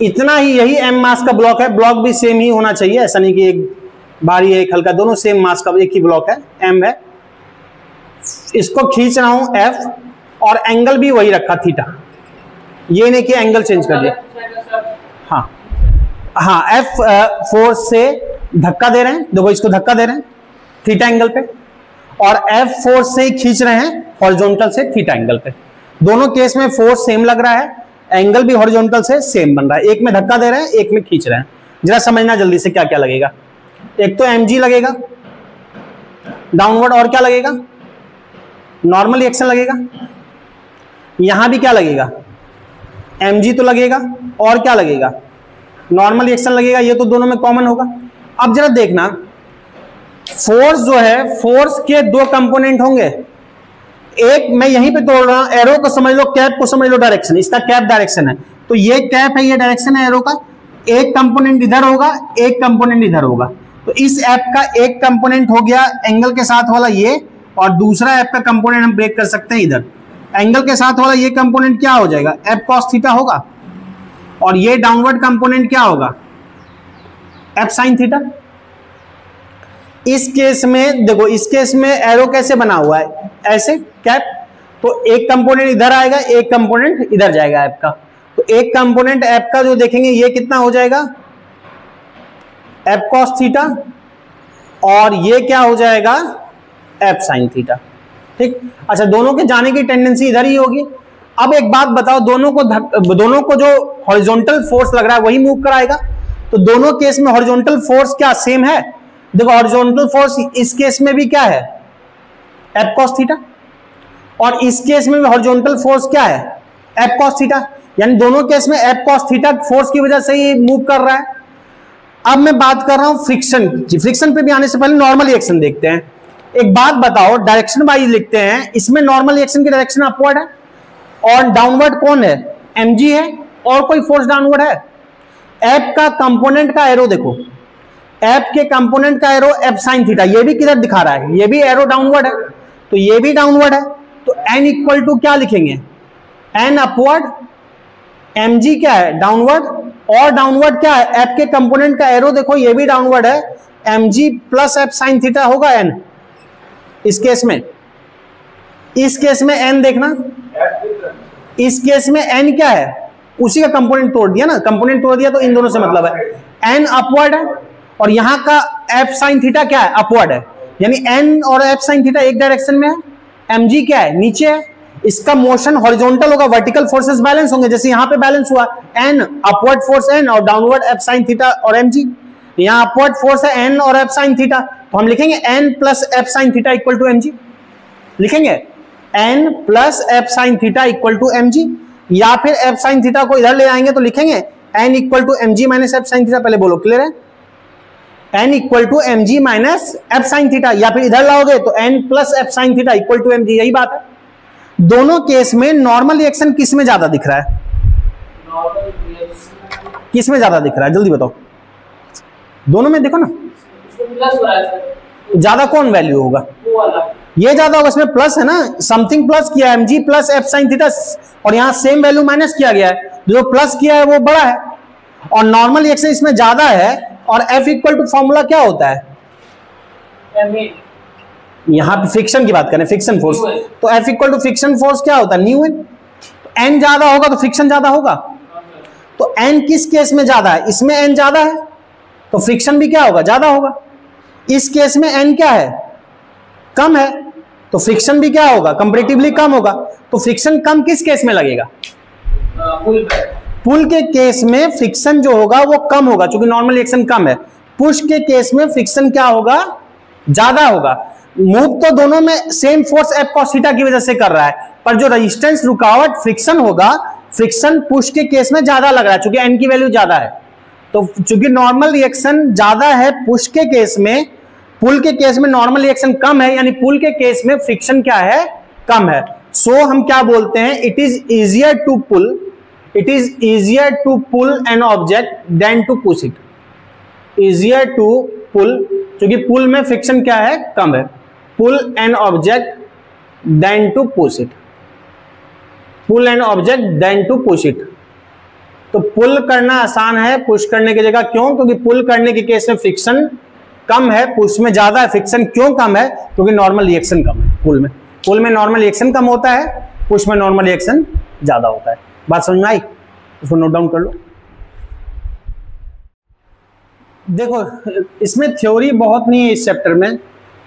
इतना ही, यही एम मास का ब्लॉक है। ब्लॉक भी सेम ही होना चाहिए, ऐसा नहीं कि एक भारी है एक हल्का, दोनों सेम मास का एक ही ब्लॉक है, एम है। इसको खींच रहा हूं एफ और एंगल भी वही रखा थीटा, ये नहीं कि एंगल चेंज कर दिया। हाँ हाँ, एफ फोर्स से धक्का दे रहे हैं, देखो इसको धक्का दे रहे हैं थीटा एंगल पे, और एफ फोर्स से ही खींच रहे हैं हॉरिजॉन्टल से थीटा एंगल पे। दोनों केस में फोर्स सेम लग रहा है, एंगल भी हॉरिजॉन्टल से सेम बन रहा है। एक में धक्का दे रहे हैं, एक में खींच रहे हैं। जरा समझना जल्दी से क्या क्या लगेगा। एक तो mg लगेगा डाउनवर्ड, और क्या लगेगा, नॉर्मल रिएक्शन लगेगा। यहां भी क्या लगेगा, mg तो लगेगा, और क्या लगेगा, नॉर्मल रिएक्शन लगेगा। ये तो दोनों में कॉमन होगा। अब जरा देखना, फोर्स जो है, फोर्स के दो कंपोनेंट होंगे। एक मैं यहीं पे तोड़ रहा हूं, एरो को समझ लो, कैप को समझ लो डायरेक्शन, इसका कैप डायरेक्शन है, तो ये कैप है, ये डायरेक्शन है एरो का। एक कंपोनेंट इधर होगा, एक कंपोनेंट इधर होगा, तो इस ऐप का एक कंपोनेंट हो गया एंगल के साथ वाला ये, और दूसरा ऐप का कंपोनेंट हम ब्रेक कर सकते हैं इधर। एंगल के साथ वाला ये कंपोनेंट क्या हो जाएगा, एफ कॉस थीटा होगा, और ये डाउनवर्ड कंपोनेंट क्या होगा, एफ साइन थीटा। इस केस में देखो, इस केस में एरो कैसे बना हुआ है, ऐसे कैप, तो एक कंपोनेंट इधर आएगा, एक कंपोनेंट इधर जाएगा ऐप का। तो एक कंपोनेंट ऐप का जो देखेंगे ये कितना हो जाएगा, एफ कॉस थीटा, और ये क्या हो जाएगा, एफ साइन थीटा। ठीक, अच्छा, दोनों के जाने की टेंडेंसी इधर ही होगी। अब एक बात बताओ, दोनों को जो हॉरिजॉन्टल फोर्स लग रहा है वही मूव कराएगा, तो दोनों केस में हॉरिजॉन्टल फोर्स क्या सेम है। देखो हॉरिजॉन्टल फोर्स इस केस में भी क्या है, एफ कॉस थीटा, और इस केस में भी हॉरिजॉन्टल फोर्स क्या है, एफ कॉस थीटा, यानी दोनों केस में एफ कॉस थीटा फोर्स की वजह से ही मूव कर रहा है। अब मैं बात कर रहा हूं फ्रिक्शन की। फ्रिक्शन पे भी आने से पहले नॉर्मल रिएक्शन देखते हैं। एक बात बताओ, डायरेक्शन वाइज लिखते हैं, इसमें नॉर्मल रिएक्शन की डायरेक्शन अपवर्ड है, और डाउनवर्ड कौन है, mg है, और कोई फोर्स डाउनवर्ड है। एफ का कंपोनेंट का एरो देखो, एफ के कंपोनेंट का एरो एफ साइन थीटा, ये भी किधर दिखा रहा है, ये भी एरो डाउनवर्ड है, तो ये भी डाउनवर्ड है। तो n इक्वल टू क्या लिखेंगे, n अपवर्ड, mg क्या है, डाउनवर्ड, और डाउनवर्ड क्या है, एफ के कंपोनेंट का एरो देखो, ये भी डाउनवर्ड है, mg plus F sine theta होगा n। इस केस में, इस केस में n देखना, इस केस में n क्या है, उसी का कंपोनेंट तोड़ दिया ना, कंपोनेंट तोड़ दिया तो इन दोनों से मतलब है। n अपवर्ड है, और यहां का एफ साइन थीटा क्या है, अपवर्ड है, यानी n और एफ साइन थीटा एक डायरेक्शन में है, mg क्या है, नीचे है। इसका मोशन हॉरिजॉन्टल होगा, वर्टिकल फोर्सेस बैलेंस होंगे, जैसे यहां पे बैलेंस हुआ, n अपवर्ड फोर्स n और डाउनवर्ड एफ साइन थीटा और mg। यहां अपवर्ड फोर्स है n और एफ साइन थीटा, तो हम लिखेंगे n plus F sine theta equal to mg, लिखेंगे n plus F sine theta equal to mg, या फिर एफ साइन थीटा को इधर ले आएंगे तो लिखेंगे n equal to mg minus F sine theta. पहले बोलो, क्लियर है, n equal to mg minus F sine theta, या फिर इधर लाओगे तो n plus F sine theta equal to mg, यही बात है। दोनों केस में नॉर्मल रिएक्शन किस में ज्यादा दिख रहा है, किस में ज्यादा दिख रहा है, जल्दी बताओ, दोनों में देखो ना, ज्यादा कौन वैल्यू होगा, ये ज्यादा होगा, इसमें प्लस है ना, समथिंग प्लस किया है, mg plus F sine theta, और यहां सेम वैल्यू माइनस किया गया है, जो प्लस किया है वो बड़ा है, और नॉर्मल रिएक्शन इसमें ज्यादा है, और F इक्वल टू फॉर्मूला क्या होता है, यहां पे फ्रिक्शन की बात करें, फ्रिक्शन फोर्स, तो F equal to friction force क्या होता है, न्यू एन। तो n ज्यादा होगा तो फ्रिक्शन ज्यादा होगा, तो n किस केस में ज्यादा है, इसमें n ज्यादा है तो फ्रिक्शन भी क्या होगा, ज्यादा होगा। इस केस में n क्या है, कम है, तो फ्रिक्शन भी क्या होगा, कंपैरेटिवली कम होगा। तो फ्रिक्शन कम किस केस में लगेगा, पुल के केस में फ्रिक्शन जो होगा वो कम होगा, क्योंकि नॉर्मल रिएक्शन कम है। पुश के केस में फ्रिक्शन क्या होगा, ज्यादा होगा। मूव तो दोनों में same force F cos theta की वजह से कर रहा है, पर जो रेजिस्टेंस रुकावट फ्रिक्शन होगा, फ्रिक्शन पुश के केस में ज्यादा लग रहा है, क्योंकि एन की वैल्यू ज्यादा है। तो चूंकि नॉर्मल रिएक्शन ज्यादा है पुश के केस में, पुल के केस में नॉर्मल रिएक्शन कम है, यानी पुल के केस में फ्रिक्शन क्या है, कम है। सो हम क्या बोलते हैं, it is easier to pull, it is easier to pull an object than to push it. Easier to pull, क्योंकि पुल में फ्रिक्शन क्या है, कम है। Pull an object than to push it, pull an object than to push it. तो पुल करना आसान है पुश करने की जगह, क्यों? क्योंकि पुल करने के केस में फ्रिक्शन कम है, पुश में ज्यादा है। फ्रिक्शन क्यों कम है? क्योंकि नॉर्मल रिएक्शन कम है पुल में। पुल में नॉर्मल रिएक्शन कम होता है, पुश में नॉर्मल रिएक्शन ज्यादा होता है। बात समझ में आई? उसको नोट डाउन कर लो। देखो इसमें थ्योरी बहुत नहीं है इस चैप्टर में,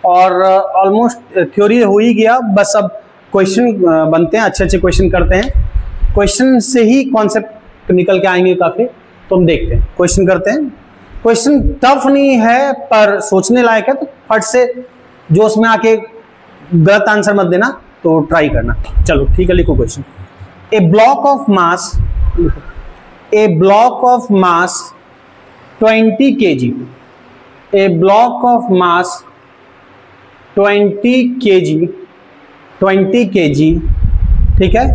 और ऑलमोस्ट थ्योरी हो ही गया, बस अब क्वेश्चन बनते हैं, अच्छे अच्छे क्वेश्चन करते हैं। क्वेश्चन से ही कॉन्सेप्ट निकल के आएंगे काफी, तो हम देखते हैं, क्वेश्चन करते हैं। क्वेश्चन टफ नहीं है पर सोचने लायक है, तो फट से जोश में आके गलत आंसर मत देना, तो ट्राई करना। चलो ठीक है, लिखो question. A block of mass, A block of mass 20 kg, a block of mass 20 kg, 20 kg, ठीक है,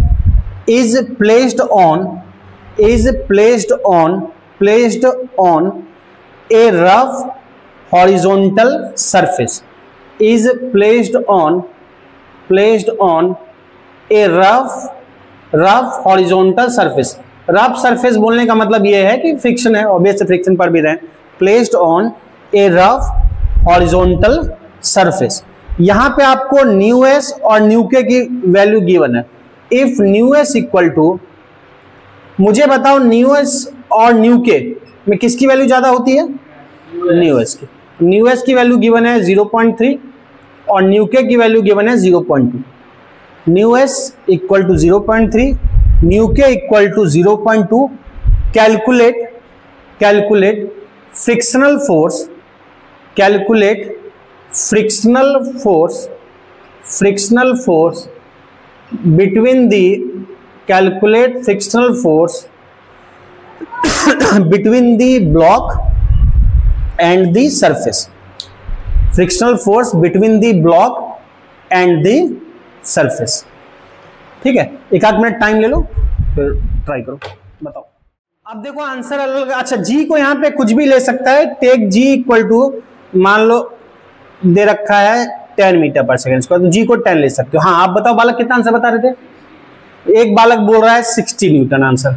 is placed on a rough horizontal surface, is placed on a rough horizontal surface। Rough surface बोलने का मतलब यह है कि फ्रिक्शन है, ऑब्वियस फ्रिक्शन पर भी रहे। Placed on a rough horizontal surface. यहां पे आपको न्यू एस और न्यू के की वैल्यू गिवन है। If mu S equal to, मुझे बताओ न्यू एस और न्यू के में किसकी वैल्यू ज्यादा होती है? न्यू एस की। न्यू एस की वैल्यू गिवन है 0.3 और न्यू के की वैल्यू गिवन है 0.2। Mu S equal to 0.3, mu K equal to 0.2। Calculate frictional force, calculate frictional force between the, calculate frictional force between the block and the surface. Frictional force between the block and the surface. ठीक है, एक आध मिनट टाइम ले लो, फिर ट्राई करो, बताओ। अब देखो आंसर अलग। अच्छा, जी को यहाँ पे कुछ भी ले सकता है। टेक जी इक्वल टू, मान लो दे रखा है 10 मीटर पर सेकेंड स्क्वायर, तो जी को 10 ले सकते हो। हाँ आप बताओ, बालक कितना आंसर बता रहे थे? एक बालक बोल रहा है 60 न्यूटन आंसर।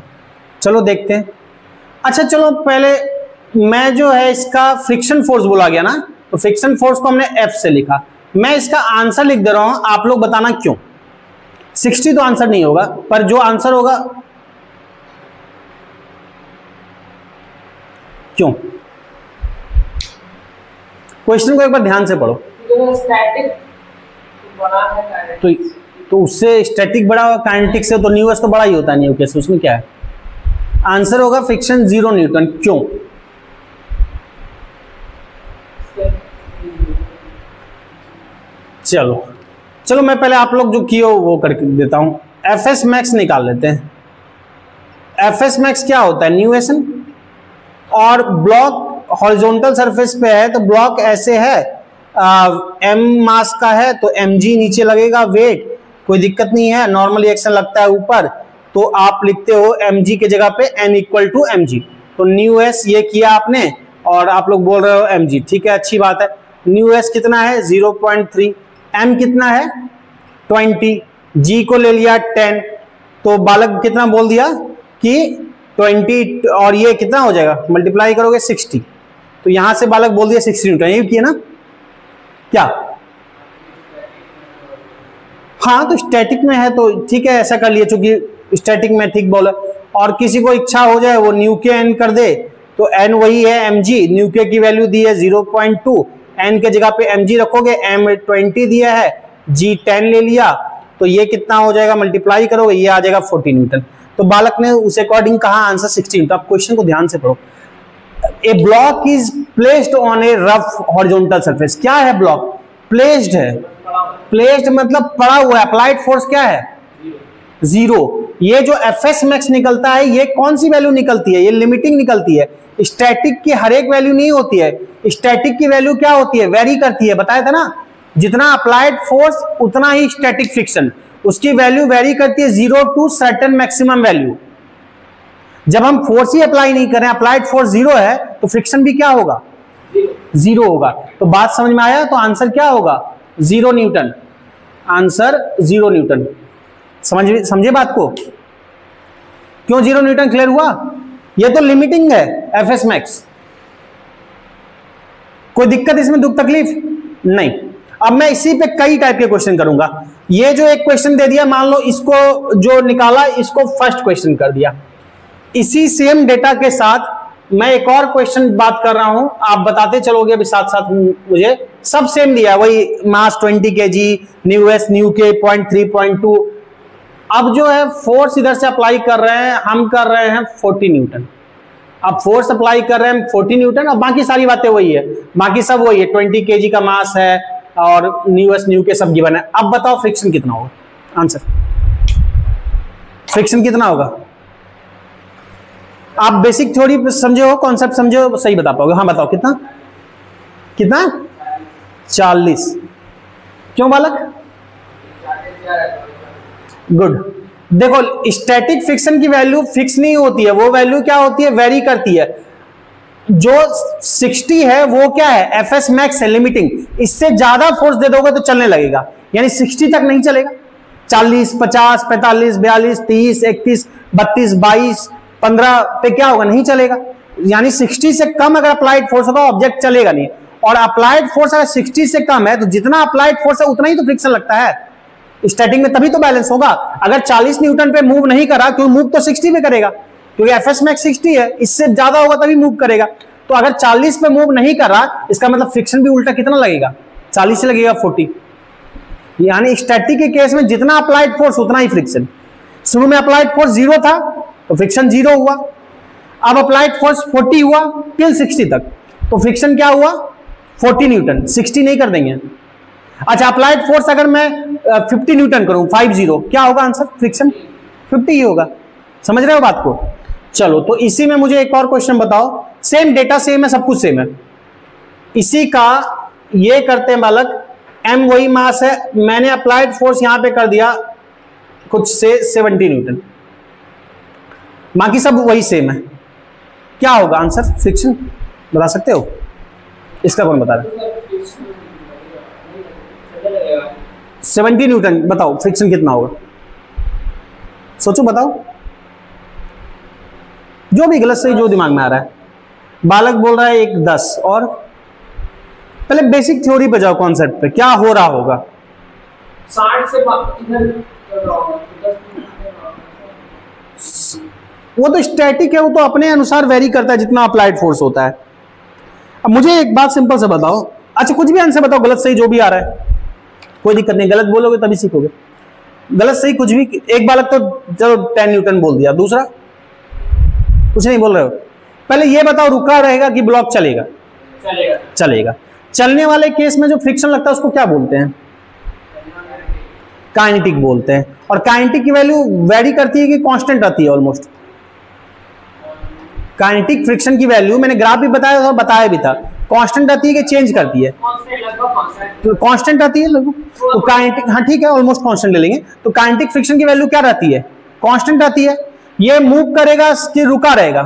चलो देखते हैं। अच्छा चलो, पहले मैं जो है इसका फ्रिक्शन फोर्स बोला गया ना, तो फ्रिक्शन फोर्स को हमने एफ से लिखा। मैं इसका आंसर लिख दे रहा हूं, आप लोग बताना क्यों। 60 तो आंसर नहीं होगा, पर जो आंसर होगा क्यों। क्वेश्चन को एक बार ध्यान से पढ़ो। तो उससे स्टैटिक बड़ा होगा, काइनेटिक से तो न्यू एस तो बड़ा ही होता है न्यू के से, उसमें क्या है। आंसर होगा फ्रिक्शन 0 न्यूटन। क्यों? चलो मैं पहले आप लोग जो किए हो वो करके देता हूं। एफ एस मैक्स निकाल लेते हैं। एफ एस मैक्स क्या होता है? Mu S N. और ब्लॉक हॉरिजॉन्टल सरफेस पे है, तो ब्लॉक ऐसे है, एम मास का है तो एम जी नीचे लगेगा वेट, कोई दिक्कत नहीं है। नॉर्मल रिएक्शन लगता है ऊपर, तो आप लिखते हो एम जी के जगह पे N equal to M G. तो न्यू एस ये किया आपने और आप लोग बोल रहे हो एम जी, ठीक है, अच्छी बात है। न्यू एस कितना है? 0.3। एम कितना है? 20। जी को ले लिया 10, तो बालक कितना बोल दिया कि 20, और ये कितना हो जाएगा, मल्टीप्लाई करोगे 60, तो यहां से बालक बोल दिया 60 न्यूटन। ये किया ना क्या? हाँ, तो स्टैटिक में है तो ठीक है, ऐसा कर लिए, चूंकि स्टैटिक में ठीक बोला। और किसी को इच्छा हो जाए वो न्यू के एन कर दे, तो एन वही है एम जी। न्यू के की वैल्यू दी है 0.2, एन के जगह पे एम जी रखोगे, एम 20 दिया है, जी 10 ले लिया, तो ये कितना हो जाएगा, मल्टीप्लाई करोगे ये आ जाएगा 40 न्यूटन। तो बालक ने उस अकॉर्डिंग कहा आंसर 60 न्यूटन। आप क्वेश्चन को ध्यान से पढ़ो। A block is placed on a rough horizontal surface. क्या है ब्लॉक? प्लेस्ड है। प्लेस्ड मतलब पड़ा हुआ है। अप्लाइड फोर्स क्या है? 0। ये जो एफ एस मैक्स निकलता है, ये कौन सी वैल्यू निकलती है? ये लिमिटिंग निकलती है। स्टैटिक की हर एक वैल्यू नहीं होती है। स्टैटिक की वैल्यू क्या होती है? वेरी करती है, बताया था ना। जितना अप्लाइड फोर्स उतना ही स्टैटिक फ्रिक्शन, उसकी वैल्यू वेरी करती है 0 टू सर्टेन मैक्सिमम वैल्यू। जब हम फोर्स ही अप्लाई नहीं करें, अप्लाइड फोर्स जीरो है, तो फ्रिक्शन भी क्या होगा, जीरो होगा। तो बात समझ में आया? तो आंसर क्या होगा, 0 न्यूटन। Answer 0 Newton. समझे बात को? क्यों 0 न्यूटन? क्लियर हुआ? ये तो लिमिटिंग है एफएस मैक्स, कोई दिक्कत इसमें, दुख तकलीफ नहीं। अब मैं इसी पे कई टाइप के क्वेश्चन करूंगा। ये जो एक क्वेश्चन दे दिया, मान लो इसको जो निकाला, इसको फर्स्ट क्वेश्चन कर दिया। इसी सेम डेटा के साथ मैं एक और क्वेश्चन बात कर रहा हूं, आप बताते चलोगे अभी साथ साथ। मुझे सब सेम दिया, वही मास 20 kg, न्यू एस न्यू के 0.3 0.2। अब जो है फोर्स इधर से अप्लाई कर रहे हैं, हम कर रहे हैं 40 न्यूटन। अब फोर्स अप्लाई कर रहे हैं 40 न्यूटन, और बाकी सारी बातें वही है, बाकी सब वही है। 20 kg का मास है और न्यू एस न्यू के सब गिवन है। अब बताओ फ्रिक्शन कितना होगा? आंसर फ्रिक्शन कितना होगा? आप बेसिक थ्योरी समझे हो, कॉन्सेप्ट समझे हो, सही बता पाओगे। हाँ बताओ कितना? कितना? 40। क्यों बालक? गुड। देखो स्टैटिक फ्रिक्शन की वैल्यू फिक्स नहीं होती है, वो वैल्यू क्या होती है, वेरी करती है। जो 60 है वो क्या है, एफएस मैक्स है, लिमिटिंग। इससे ज्यादा फोर्स दे दोगे तो चलने लगेगा, यानी 60 तक नहीं चलेगा। 40, 50, 45, 42, 30, 31, 32, 22, 15 पे क्या होगा, नहीं चलेगा। यानी 60 से कम अगर अप्लाइड फोर्स होगा ऑब्जेक्ट चलेगा नहीं। और अप्लाइड फोर्स अगर 60 से कम है तो जितना अप्लाइड फोर्स है उतना ही तो फ्रिक्शन लगता है स्टैटिक में, तभी तो बैलेंस होगा। अगर 40 न्यूटन पे मूव नहीं करा, क्योंकि मूव तो 60 पे करेगा, क्योंकि एफएस मैक्स 60 है, इससे ज्यादा होगा तभी मूव करेगा। तो अगर 40 पे मूव नहीं कर रहा, इसका मतलब फ्रिक्शन भी उल्टा कितना लगेगा, 40 से लगेगा 40। यानी स्टैटिक के केस में जितना अप्लाइड फोर्स उतना ही फ्रिक्शन। शुरू में अप्लाइड फोर्स 0 था तो फ्रिक्शन 0 हुआ, अब अप्लाइड फोर्स 40 हुआ टिल 60 तक, तो फ्रिक्शन क्या हुआ, 40 न्यूटन। 60 नहीं कर देंगे। अच्छा अप्लाइड फोर्स अगर मैं 50 न्यूटन करूं, 50, क्या होगा आंसर, फ्रिक्शन 50 ही होगा। समझ रहे हो बात को? चलो तो इसी में मुझे एक और क्वेश्चन बताओ, सेम डेटा सेम है, सब कुछ सेम है, इसी का ये करते हैं बालक। एम वही मास है, मैंने अप्लाइड फोर्स यहां पे कर दिया कुछ से 70 न्यूटन, बाकी सब वही सेम है, क्या होगा आंसर, फ्रिक्शन बता सकते हो? इसका कौन बता रहा है? 70 न्यूटन, बताओ फ्रिक्शन कितना होगा, सोचो बताओ, जो भी गलत सही जो दिमाग में आ रहा है। बालक बोल रहा है 1:10। और पहले बेसिक थ्योरी पे जाओ, कॉन्सेप्ट पे क्या हो रहा होगा। 60 से वो तो स्टैटिक है, वो तो अपने अनुसार वेरी करता है जितना अप्लाइड फोर्स होता है। अब मुझे एक बात सिंपल से बताओ, अच्छा कुछ भी आंसर बताओ, गलत सही जो भी आ रहा है, कोई दिक्कत नहीं, गलत बोलोगे तभी सीखोगे। गलत सही कुछ भी, एक बालक तो चलो 10 न्यूटन बोल दिया, दूसरा कुछ नहीं बोल रहे हो। पहले ये बताओ रुका रहेगा कि ब्लॉक चलेगा? चलेगा। चलेगा। चलने वाले केस में जो फ्रिक्शन लगता है उसको क्या बोलते हैं? काइनेटिक बोलते हैं। और काइनेटिक की वैल्यू वेरी करती है कि कांस्टेंट रहती है ऑलमोस्ट? काइनेटिक फ्रिक्शन की वैल्यू मैंने ग्राफ भी बताया था, बताया भी था, कांस्टेंट रहती है कि चेंज करती है? कांस्टेंट रहती है लगभग। तो काइनेटिक, हाँ ठीक है, ऑलमोस्ट कांस्टेंट ले लेंगे। तो काइनेटिक फ्रिक्शन की वैल्यू क्या रहती है? कांस्टेंट रहती है। ये मूव करेगा कि रुका रहेगा?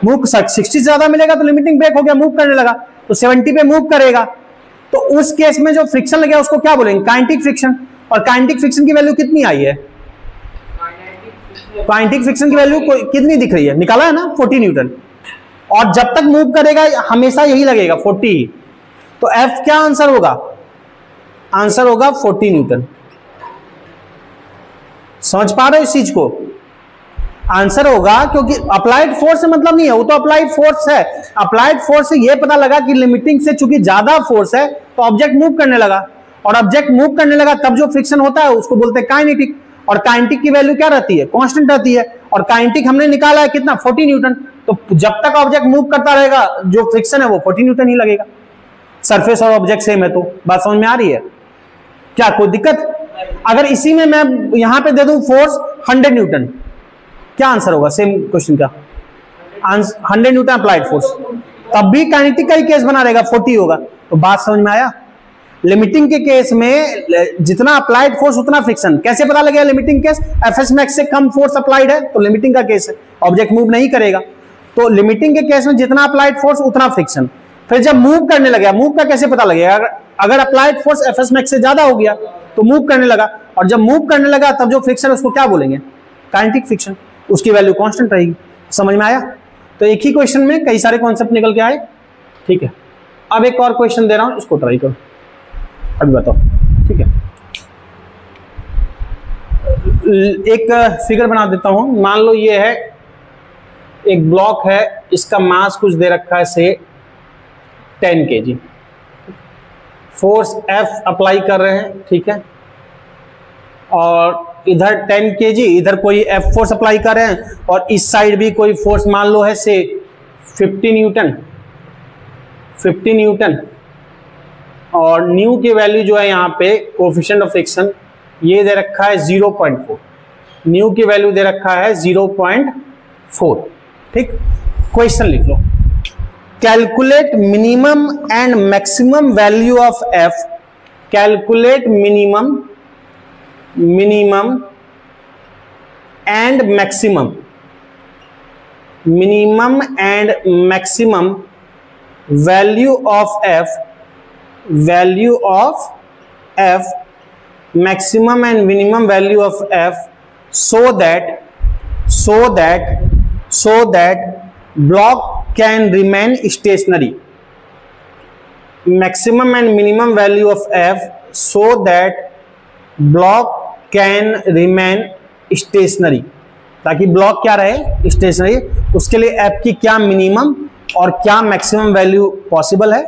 मूव। 60 से ज्यादा मिलेगा तो लिमिटिंग ब्रेक हो गया, मूव करने लगा, तो 70 पे मूव करेगा, तो उस केस में जो फ्रिक्शन लगेगा उसको क्या बोलेंगे? Kinetic friction. और काइनेटिक फ्रिक्शन की वैल्यू कितनी आई है? काइनेटिक फ्रिक्शन की वैल्यू कितनी दिख रही है, निकाला है ना, 40 न्यूटन। और जब तक मूव करेगा हमेशा यही लगेगा 40। तो एफ क्या आंसर होगा? आंसर होगा 40 न्यूटन। समझ पा रहे हो इस चीज को? आंसर होगा, क्योंकि अप्लाइड फोर्स से मतलब नहीं है, वो तो अप्लाइड फोर्स है। अप्लाइड फोर्स से ये पता लगा कि लिमिटिंग से चूंकि ज्यादा फोर्स है तो ऑब्जेक्ट मूव करने लगा, और ऑब्जेक्ट मूव करने लगा तब जो फ्रिक्शन होता है उसको बोलते हैं काइनेटिक। और काइनेटिक की वैल्यू क्या रहती है? कांस्टेंट रहती है। और काइनेटिक हमने निकाला है कितना? 40 न्यूटन। तो जब तक ऑब्जेक्ट मूव करता रहेगा जो फ्रिक्शन है वो 40 न्यूटन ही लगेगा। सरफेस और ऑब्जेक्ट सेम है, तो बात समझ में आ रही है? क्या कोई दिक्कत? अगर इसी में मैं यहां पे दे दूं फोर्स 100 न्यूटन, क्या आंसर होगा सेम क्वेश्चन का? 100 न्यूटन अप्लाइड फोर्स, तब भी काइनेटिक का ही केस बना रहेगा, 40 होगा। तो बात समझ में आया? लिमिटिंग के केस में जितना अप्लाइड फोर्स उतना फ्रिक्शन। कैसे पता लगेगा लिमिटिंग केस? एफएस मैक्स से कम फोर्स अप्लाइड है तो लिमिटिंग का केस है, ऑब्जेक्ट मूव नहीं करेगा। तो लिमिटिंग के केस में जितना अप्लाइड फोर्स उतना फ्रिक्शन। फिर जब मूव करने लगा, मूव का कैसे पता लगेगा? अगर अप्लाइड फोर्स एफएस मैक्स से ज्यादा हो गया तो मूव करने लगा, और जब मूव करने लगा तब जो फ्रिक्शन उसको क्या बोलेंगे? Kinetic friction. उसकी वैल्यू कांस्टेंट रहेगी। समझ में आया? तो एक ही क्वेश्चन में कई सारे कॉन्सेप्ट निकल के आए। ठीक है, अब एक और क्वेश्चन दे रहा हूं, इसको ट्राई करो, अभी बताओ। ठीक है, एक फिगर बना देता हूं। मान लो ये है एक ब्लॉक है, इसका मास कुछ दे रखा है से 10 kg, फोर्स F अप्लाई कर रहे हैं। ठीक है, और इधर 10 kg, इधर कोई F फोर्स अप्लाई कर रहे हैं, और इस साइड भी कोई फोर्स मान लो है से 50 न्यूटन, 50 न्यूटन, और न्यू की वैल्यू जो है यहाँ पे कोफिशिएंट ऑफ फ्रिक्शन ये दे रखा है 0.4, न्यू की वैल्यू दे रखा है 0.4। ठीक, क्वेश्चन लिख लो। Calculate minimum and maximum value of F, calculate minimum and maximum, minimum and maximum value of F, value of F, maximum and minimum value of F, so that block can remain stationary. Maximum and minimum value of F, so that block can remain stationary, ताकि ब्लॉक क्या रहे? स्टेशनरी। उसके लिए F की क्या मिनिमम और क्या मैक्सिमम वैल्यू पॉसिबल है?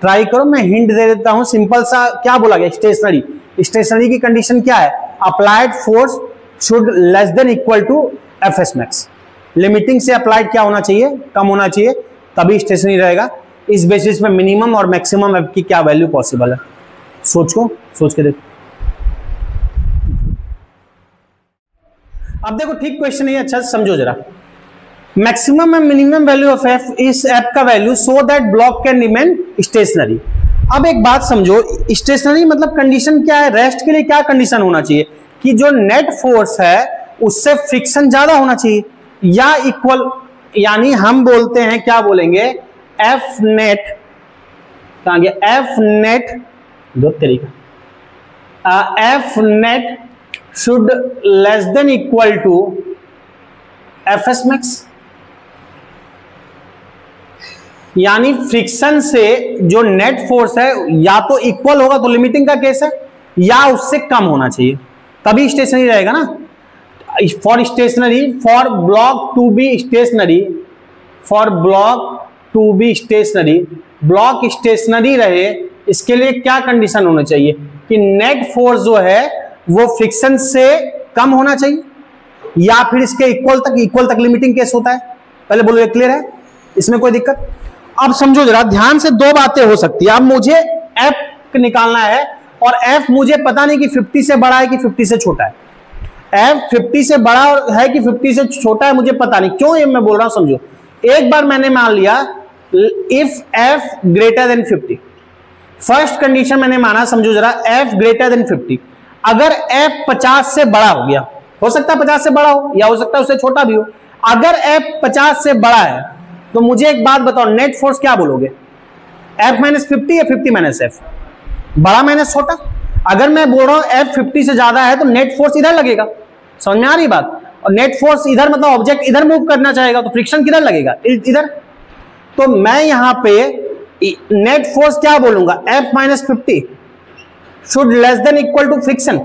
ट्राई करो। मैं हिंट दे देता हूं, सिंपल सा। क्या बोला गया? स्टेशनरी। स्टेशनरी की कंडीशन क्या है? Applied force should less than equal to FS max. Limiting से अप्लाइड क्या होना चाहिए? कम होना चाहिए, तभी स्टेशनरी रहेगा। इस बेसिस में मिनिमम और मैक्सिमम एफ की क्या वैल्यू पॉसिबल है? सोच के देखो। अब देखो, ठीक क्वेश्चन है, अच्छा समझो जरा। Maximum and minimum value of F, इस एफ का value so that block can remain stationery. अब एक बात समझो, स्टेशनरी मतलब कंडीशन क्या है? रेस्ट के लिए क्या कंडीशन होना चाहिए? कि जो नेट फोर्स है उससे फ्रिक्शन ज्यादा होना चाहिए या इक्वल। यानी हम बोलते हैं, क्या बोलेंगे? एफ नेट, कहां गया? एफ नेट, दो तरीका, F net should less than equal to F S max. यानी फ्रिक्शन से जो नेट फोर्स है या तो इक्वल होगा तो लिमिटिंग का केस है, या उससे कम होना चाहिए, तभी स्टेशनरी रहेगा ना। For stationary, for block to be stationary, for block to be stationary, block stationary रहे, इसके लिए क्या कंडीशन होना चाहिए? कि नेट फोर्स जो है वो फ्रिक्शन से कम होना चाहिए या फिर इसके इक्वल तक लिमिटिंग केस होता है। पहले बोलो, ये क्लियर है? इसमें कोई दिक्कत? अब समझो जरा ध्यान से, दो बातें हो सकती है। अब मुझे F निकालना है और F मुझे पता नहीं कि 50 से बड़ा है कि 50 से छोटा है। F 50 से बड़ा है कि 50 से छोटा है मुझे पता नहीं। क्यों ये मैं बोल रहा हूं समझो। एक बार मैंने मान लिया if F greater than 50, first condition मैंने माना, समझो जरा, F ग्रेटर देन 50। अगर F 50 से बड़ा हो गया, हो सकता है 50 से बड़ा हो या हो सकता है उससे छोटा भी हो। अगर F 50 से बड़ा है तो मुझे एक बात बताओ, नेट फोर्स क्या बोलोगे? F माइनस 50 या 50 माइनस F? बड़ा माइनस छोटा। अगर मैं बोल रहा हूं F 50 से ज्यादा है तो नेट फोर्स इधर लगेगा। समझ में आ रही बात? और नेट फोर्स इधर मतलब ऑब्जेक्ट इधर मूव करना चाहेगा तो फ्रिक्शन किधर लगेगा? इधर। तो मैं यहां पे नेट फोर्स क्या बोलूंगा? F minus 50 should less than equal to friction,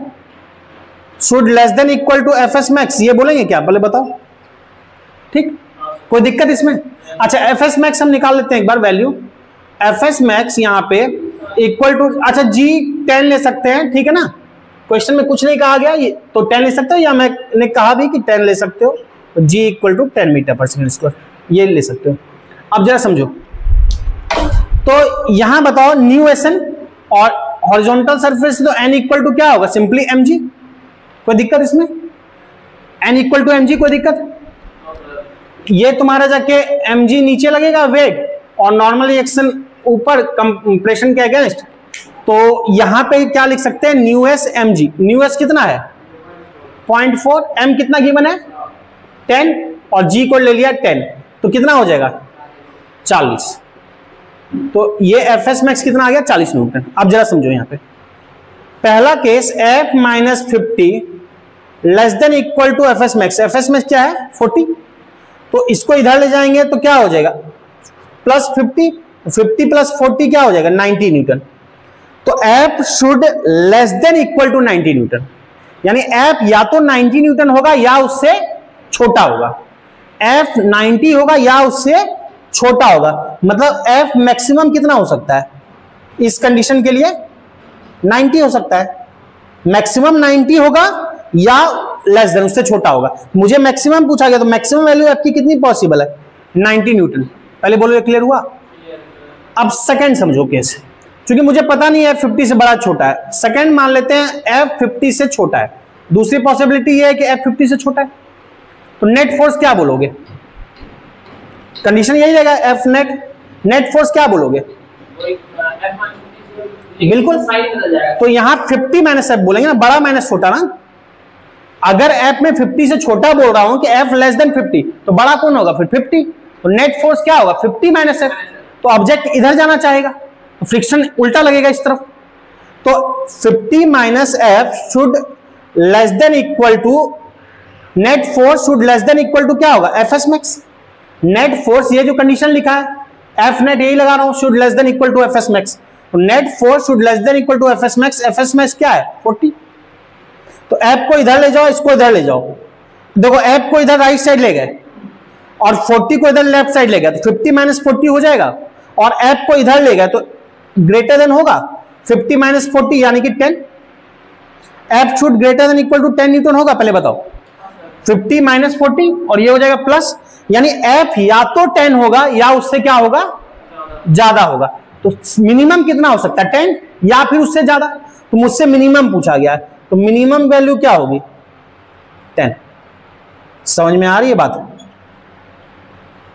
should less than equal to F S max, ये बोलेंगे क्या? पहले बताओ। ठीक, कोई दिक्कत इसमें? अच्छा, एफ एस मैक्स हम निकाल लेते हैं एक बार वैल्यू। एफ एस मैक्स यहाँ पे इक्वल टू, अच्छा जी 10 ले सकते हैं, ठीक है ना? क्वेश्चन में कुछ नहीं कहा गया, ये तो 10 ले सकते हो, या मैंने कहा भी कि 10 ले सकते हो, तो जी इक्वल टू 10 मीटर पर सेकेंड स्क्वायर, ये ले सकते हो। अब जरा समझो, तो यहां बताओ न्यू एसन और हॉरिजॉन्टल सरफेस, तो एन इक्वल टू क्या होगा? Simply M G. कोई दिक्कत इसमें? N equal to M G, कोई दिक्कत? ये तुम्हारा जाके mg नीचे लगेगा वेट, और नॉर्मल रिएक्शन ऊपर कंप्रेशन के अगेंस्ट तो यहां पे क्या लिख सकते हैं, mu S M G. Mu S कितना है 0.4, एम कितना गिवन है 10 और जी को ले लिया 10, तो कितना हो जाएगा 40। तो ये एफ एस मैक्स कितना आ गया 40 न्यूटन। अब जरा समझो यहां पे पहला case F minus 50 less than equal to F S max. F S max क्या है 40, तो इसको इधर ले जाएंगे तो क्या हो जाएगा प्लस 50, 50 प्लस 40 क्या हो जाएगा 90 न्यूटन। तो F should less than equal to 90 newton, यानी एफ या तो 90 न्यूटन होगा या उससे छोटा होगा। एफ 90 होगा या उससे छोटा होगा, मतलब एफ मैक्सिमम कितना हो सकता है इस कंडीशन के लिए 90 हो सकता है। मैक्सिमम 90 होगा या लेस देन उससे छोटा होगा। मुझे मैक्सिमम पूछा गया तो मैक्सिमम वैल्यू एफ की कितनी पॉसिबल है 90 न्यूटन। पहले बोलो ये क्लियर हुआ। अब सेकंड समझो केस, क्योंकि मुझे पता नहीं है F50 से बड़ा छोटा है। सेकंड मान लेते हैं F50 से छोटा है। दूसरी पॉसिबिलिटी ये है कि F50 से छोटा है, तो नेट फोर्स क्या बोलोगे, कंडीशन यही रहेगा F नेट फोर्स क्या बोलोगे बिल्कुल। तो यहां 50 माइनस एफ बोलेंगे ना, बड़ा माइनस छोटा ना। अगर F में 50 से छोटा बोल रहा हूं कि F लेस देन 50, तो बड़ा कौन होगा फिर 50, तो नेट फोर्स क्या होगा 50 माइनस एफ। तो ऑब्जेक्ट इधर जाना चाहेगा, तो फ्रिक्शन उल्टा लगेगा इस तरफ। तो 50 minus F should less than equal to net force should less than equal to क्या होगा F S max. Net force ये जो कंडीशन लिखा है एफ नेट यही लगा रहा हूं, should less than equal to F S max. तो net force should less than equal to F S max. F S max क्या है 40। तो एफ को इधर ले जाओ, इसको इधर ले जाओ। देखो एफ को इधर राइट साइड ले गए और 40 को इधर लेफ्ट साइड ले गया, तो 50 माइनस 40 हो जाएगा। और एफ को इधर ले गए तो ग्रेटर देन होगा 50 माइनस 40 यानी कि 10। F should greater than equal to 10 newton होगा। पहले बताओ 50 माइनस 40 और ये हो जाएगा प्लस, यानी एफ या तो 10 होगा या उससे क्या होगा ज्यादा होगा। तो मिनिमम कितना हो सकता है 10 या फिर उससे ज्यादा। तो मुझसे मिनिमम पूछा गया है, तो मिनिमम वैल्यू क्या होगी 10। समझ में आ रही है बात,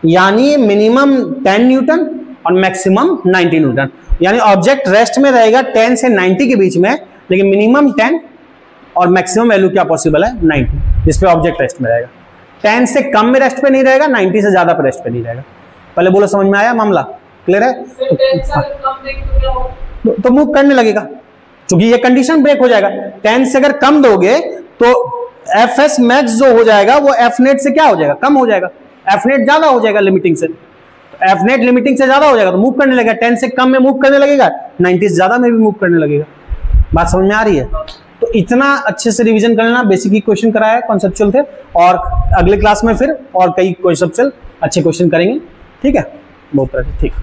यानी मिनिमम 10 न्यूटन और मैक्सिमम 90 न्यूटन। यानी ऑब्जेक्ट रेस्ट में रहेगा 10 से 90 के बीच में, लेकिन मिनिमम 10 और मैक्सिमम वैल्यू क्या पॉसिबल है 90, जिस पे ऑब्जेक्ट रेस्ट में रहेगा। 10 से कम में रेस्ट पे नहीं रहेगा, 90 से ज्यादा पे रेस्ट पे नहीं रहेगा। पहले बोलो समझ में आया मामला, क्लियर है। तो मूव करने लगेगा, क्योंकि ये कंडीशन ब्रेक हो जाएगा। 10 से अगर कम दोगे तो एफ एस मैक्स जो हो जाएगा वो एफ नेट से क्या हो जाएगा कम हो जाएगा, एफ नेट ज्यादा हो जाएगा लिमिटिंग से। एफ नेट लिमिटिंग से ज्यादा हो जाएगा तो मूव करने लगेगा, 10 से कम में मूव करने लगेगा, 90 से ज्यादा में भी मूव करने लगेगा। बात समझ में आ रही है। तो इतना अच्छे से रिवीजन कर लेना, बेसिक ही क्वेश्चन कराया, कॉन्सेप्चुअल थे, और अगले क्लास में फिर और कई कॉन्सेप्चुअल अच्छे क्वेश्चन करेंगे। ठीक है, बहुत तरह के, ठीक।